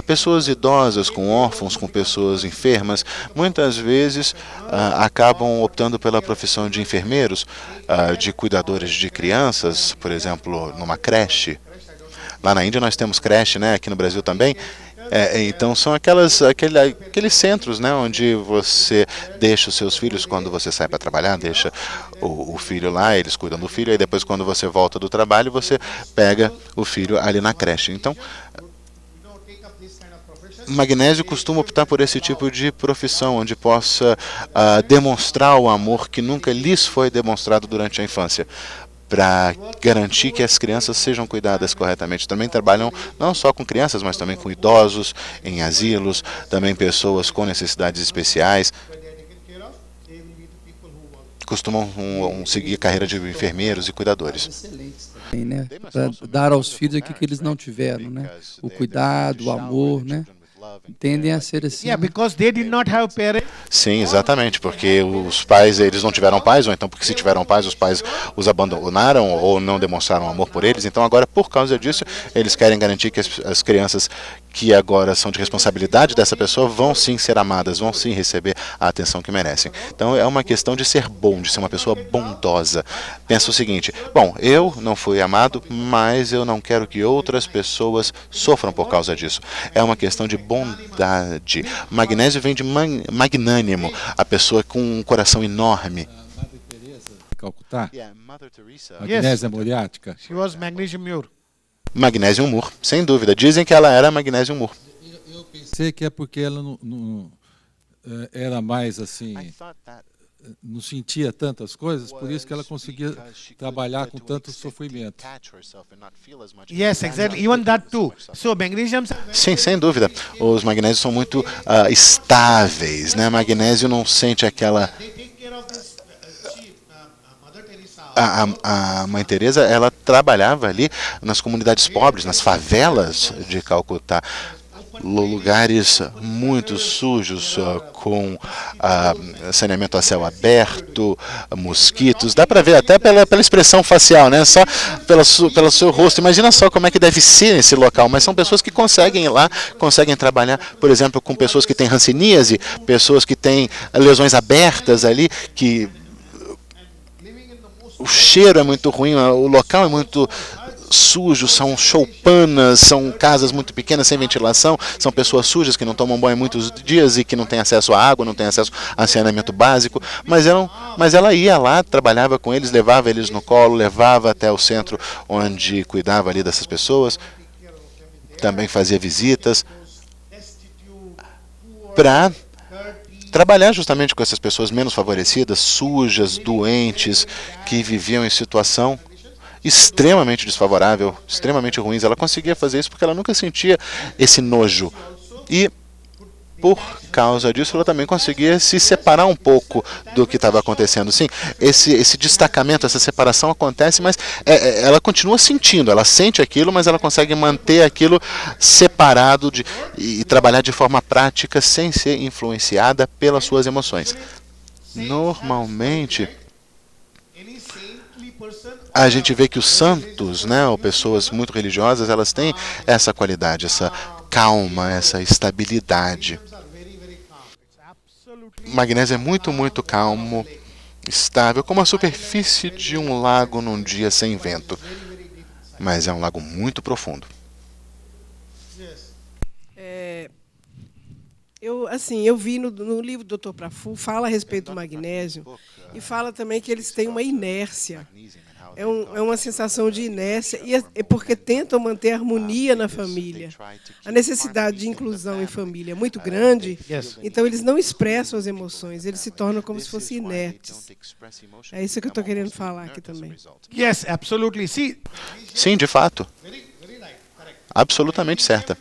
[SPEAKER 3] pessoas idosas, com órfãos, com pessoas enfermas. Muitas vezes acabam optando pela profissão de enfermeiros, de cuidadores de crianças, por exemplo, numa creche. Lá na Índia nós temos creche, né? Aqui no Brasil também. Então são aqueles centros, né, onde você deixa os seus filhos quando você sai para trabalhar, deixa o filho lá, eles cuidam do filho, e depois, quando você volta do trabalho, você pega o filho ali na creche. Então, magnésio costuma optar por esse tipo de profissão, onde possa demonstrar o amor que nunca lhes foi demonstrado durante a infância. para garantir que as crianças sejam cuidadas corretamente. Também trabalham não só com crianças, mas também com idosos, em asilos, também pessoas com necessidades especiais. Costumam seguir a carreira de enfermeiros e cuidadores.
[SPEAKER 8] Né? Para dar aos filhos aquilo que eles não tiveram, né? O cuidado, o amor, né? Tendem a ser assim.
[SPEAKER 5] Yeah, because they did not have parents.
[SPEAKER 3] Sim, exatamente, porque os pais, eles não tiveram pais, ou então porque se tiveram pais, os pais os abandonaram ou não demonstraram amor por eles. Então agora, por causa disso, eles querem garantir que as crianças que agora são de responsabilidade dessa pessoa vão sim ser amadas, vão sim receber a atenção que merecem. Então é uma questão de ser bom, de ser uma pessoa bondosa. Pensa o seguinte: bom, eu não fui amado, mas eu não quero que outras pessoas sofram por causa disso. É uma questão de bondade. Magnésio vem de magnânimo, a pessoa com um coração enorme.
[SPEAKER 6] Calcutá? Magnésia muriática?
[SPEAKER 5] She was Magnesium Mure.
[SPEAKER 3] Magnesium Mur, sem dúvida. Dizem que ela era Magnesium Mur.
[SPEAKER 6] Eu pensei que é porque ela não era mais assim, não sentia tantas coisas, por isso que ela conseguia trabalhar com tanto sofrimento.
[SPEAKER 5] Yes, exactly. Even that too. So magnesium.
[SPEAKER 3] Sim, sem dúvida. Os magnésios são muito estáveis, né? Magnésio não sente aquela. A Mãe Teresa, ela trabalhava ali nas comunidades pobres, nas favelas de Calcutá, lugares muito sujos, com saneamento a céu aberto, mosquitos. Dá para ver até pela expressão facial, né? Só pelo seu rosto. Imagina só como é que deve ser esse local. Mas são pessoas que conseguem ir lá, conseguem trabalhar, por exemplo, com pessoas que têm hanseníase, pessoas que têm lesões abertas ali, que o cheiro é muito ruim, o local é muito sujo, são choupanas, são casas muito pequenas, sem ventilação, são pessoas sujas que não tomam banho há muitos dias e que não têm acesso à água, não têm acesso a saneamento básico, mas ela ia lá, trabalhava com eles, levava eles no colo, levava até o centro onde cuidava ali dessas pessoas, também fazia visitas para trabalhar justamente com essas pessoas menos favorecidas, sujas, doentes, que viviam em situação extremamente desfavorável, extremamente ruins. Ela conseguia fazer isso porque ela nunca sentia esse nojo. E, por causa disso, ela também conseguia se separar um pouco do que estava acontecendo. Sim, esse destacamento, essa separação acontece, mas ela continua sentindo, ela sente aquilo, mas ela consegue manter aquilo separado e trabalhar de forma prática sem ser influenciada pelas suas emoções. Normalmente, a gente vê que os santos, né, ou pessoas muito religiosas, elas têm essa qualidade, essa calma, essa estabilidade. O magnésio é muito, muito calmo, estável, como a superfície de um lago num dia sem vento. Mas é um lago muito profundo.
[SPEAKER 9] Eu vi no livro do Dr. Prafu, fala a respeito do magnésio e fala também que eles têm uma inércia. É uma sensação de inércia, e é porque tentam manter a harmonia na família. A necessidade de inclusão em família é muito grande, então eles não expressam as emoções, eles se tornam como se fossem inertes. É isso que eu estou querendo falar aqui também.
[SPEAKER 5] Yes, absolutely.
[SPEAKER 3] Sim, de fato. Absolutamente certa.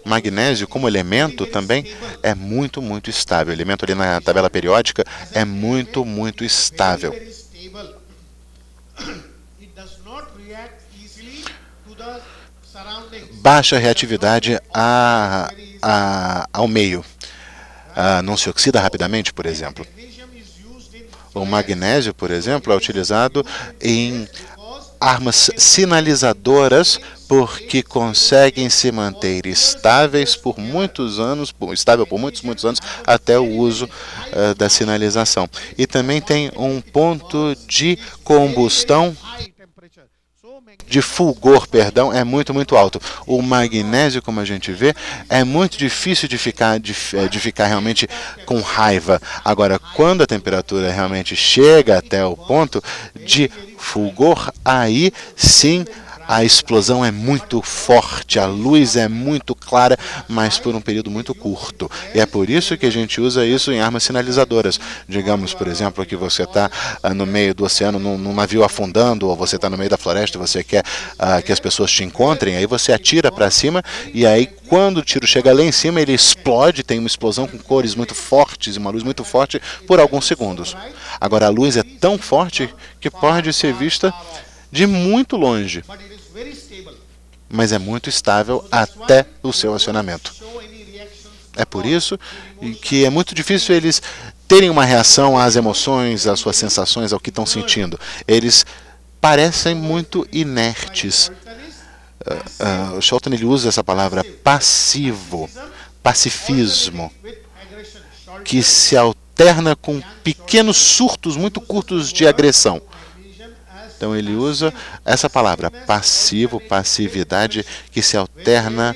[SPEAKER 3] Magnésio, como elemento, também é muito, muito estável. O elemento ali na tabela periódica é muito, muito estável. Baixa reatividade ao meio. Não se oxida rapidamente, por exemplo. O magnésio, por exemplo, é utilizado em armas sinalizadoras porque conseguem se manter estáveis por muitos anos, muitos anos, até o uso da sinalização. E também tem um ponto de combustão, de fulgor, perdão, é muito, muito alto. O magnésio, como a gente vê, é muito difícil de ficar realmente com raiva. Agora, quando a temperatura realmente chega até o ponto de fulgor, aí sim a explosão é muito forte, a luz é muito clara, mas por um período muito curto. E é por isso que a gente usa isso em armas sinalizadoras. Digamos, por exemplo, que você está no meio do oceano, num navio afundando, ou você está no meio da floresta, você quer que as pessoas te encontrem, aí você atira para cima, e aí quando o tiro chega lá em cima, ele explode, tem uma explosão com cores muito fortes e uma luz muito forte por alguns segundos. Agora, a luz é tão forte que pode ser vista de muito longe, mas é muito estável até o seu acionamento. É por isso que é muito difícil eles terem uma reação às emoções, às suas sensações, ao que estão sentindo. Eles parecem muito inertes. O Scholten ele usa essa palavra passivo, pacifismo, que se alterna com pequenos surtos muito curtos de agressão. Então ele usa essa palavra passivo, passividade, que se alterna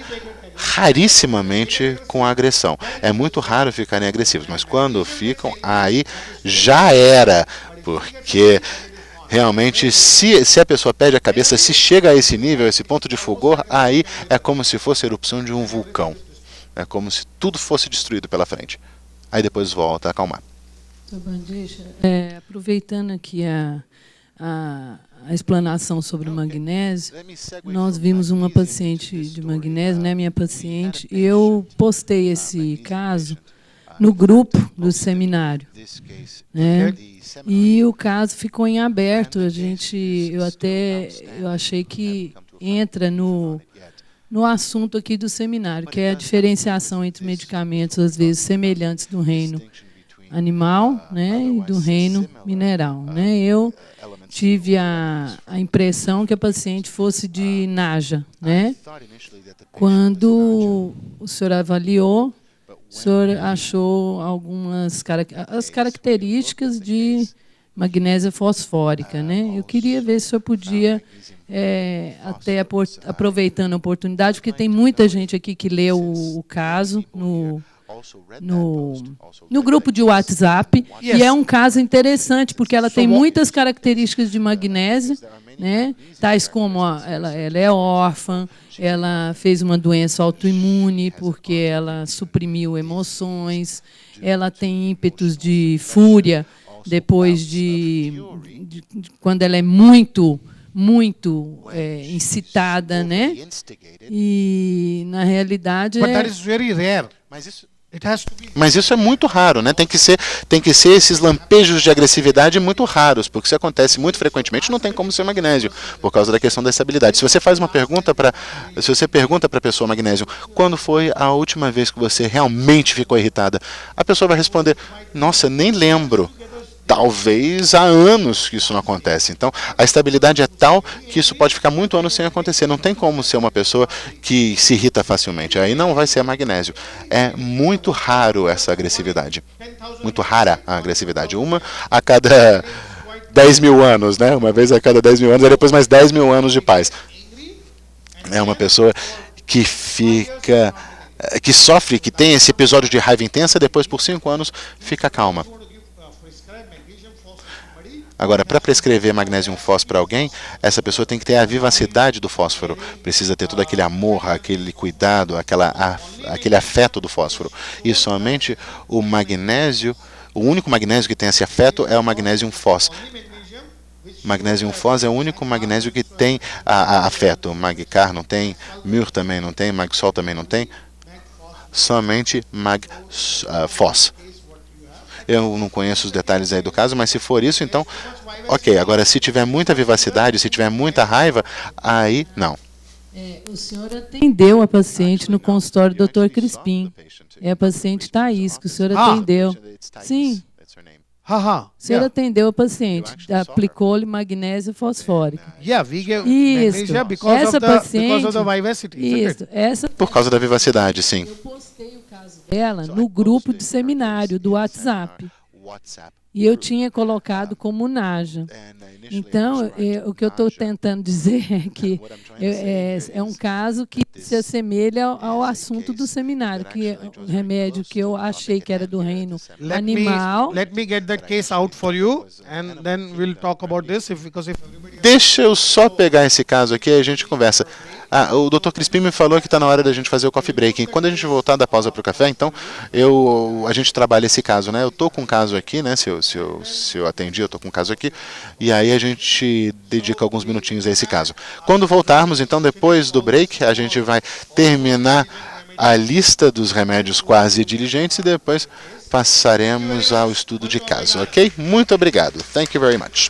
[SPEAKER 3] rarissimamente com a agressão. É muito raro ficarem agressivos, mas quando ficam, aí já era, porque realmente, se a pessoa perde a cabeça, se chega a esse nível, a esse ponto de fulgor, aí é como se fosse a erupção de um vulcão. É como se tudo fosse destruído pela frente. Aí depois volta a acalmar.
[SPEAKER 10] Aproveitando aqui a explanação sobre o magnésio, nós vimos uma paciente de magnésio, né, minha paciente, e eu postei esse caso no grupo do seminário, né? E o caso ficou em aberto. Eu achei que entra no assunto aqui do seminário, que é a diferenciação entre medicamentos às vezes semelhantes do reino animal, né, e do reino mineral, né? Eu tive a impressão que a paciente fosse de Naja, né? Quando o senhor avaliou, o senhor achou as características de magnésia fosfórica, né? Eu queria ver se o senhor podia, até aproveitando a oportunidade, porque tem muita gente aqui que leu o caso no grupo de WhatsApp, e é um caso interessante, porque ela tem muitas características de magnésio, né? Tais como ela é órfã, ela fez uma doença autoimune porque ela suprimiu emoções, ela tem ímpetos de fúria depois de quando ela é muito incitada, né? E na realidade
[SPEAKER 3] Mas isso é muito raro, né? Tem que ser esses lampejos de agressividade muito raros, porque se acontece muito frequentemente, não tem como ser magnésio, por causa da questão da estabilidade. Se você pergunta para a pessoa magnésio, quando foi a última vez que você realmente ficou irritada? A pessoa vai responder, nossa, nem lembro. Talvez há anos que isso não acontece. Então, a estabilidade é tal que isso pode ficar muito anos sem acontecer. Não tem como ser uma pessoa que se irrita facilmente. Aí não vai ser magnésio. É muito raro essa agressividade. Muito rara a agressividade. Uma a cada 10 mil anos, né? Uma vez a cada 10 mil anos, e depois mais 10 mil anos de paz. É uma pessoa que sofre, que tem esse episódio de raiva intensa, depois por 5 anos fica calma. Agora, para prescrever magnésio fósforo para alguém, essa pessoa tem que ter a vivacidade do fósforo. Precisa ter todo aquele amor, aquele cuidado, aquele afeto do fósforo. E somente o único magnésio que tem esse afeto é o magnésio fós. Magnésio fós é o único magnésio que tem afeto. Magcar não tem, Mur também não tem, Magsol também não tem. Somente fós. Eu não conheço os detalhes aí do caso, mas se for isso, então, ok. Agora, se tiver muita vivacidade, se tiver muita raiva, aí não.
[SPEAKER 10] O senhor atendeu a paciente no consultório do Dr. Crispim. É a paciente Thaís, que o senhor atendeu. Sim. O senhor atendeu a paciente, aplicou-lhe magnésio fosfórico. Essa paciente,
[SPEAKER 3] por causa da vivacidade, sim.
[SPEAKER 10] Eu postei o caso dela no grupo de seminário do WhatsApp. E eu tinha colocado como Naja. Então, o que eu estou tentando dizer é que é um caso que se assemelha ao assunto do seminário, que é um remédio que eu achei que era do reino animal.
[SPEAKER 5] Let me get that case out for you, and then we'll talk about this, because if
[SPEAKER 3] Deixa eu só pegar esse caso aqui e a gente conversa. O Dr. Crispim me falou que está na hora da gente fazer o coffee break. Quando a gente voltar da pausa para o café, então, a gente trabalha esse caso, né? Eu estou com um caso aqui, né? Se eu atendi, eu estou com um caso aqui. E aí a gente dedica alguns minutinhos a esse caso. Quando voltarmos, então, depois do break, a gente vai terminar a lista dos remédios quase diligentes e depois passaremos ao estudo de caso, ok? Muito obrigado. Thank you very much.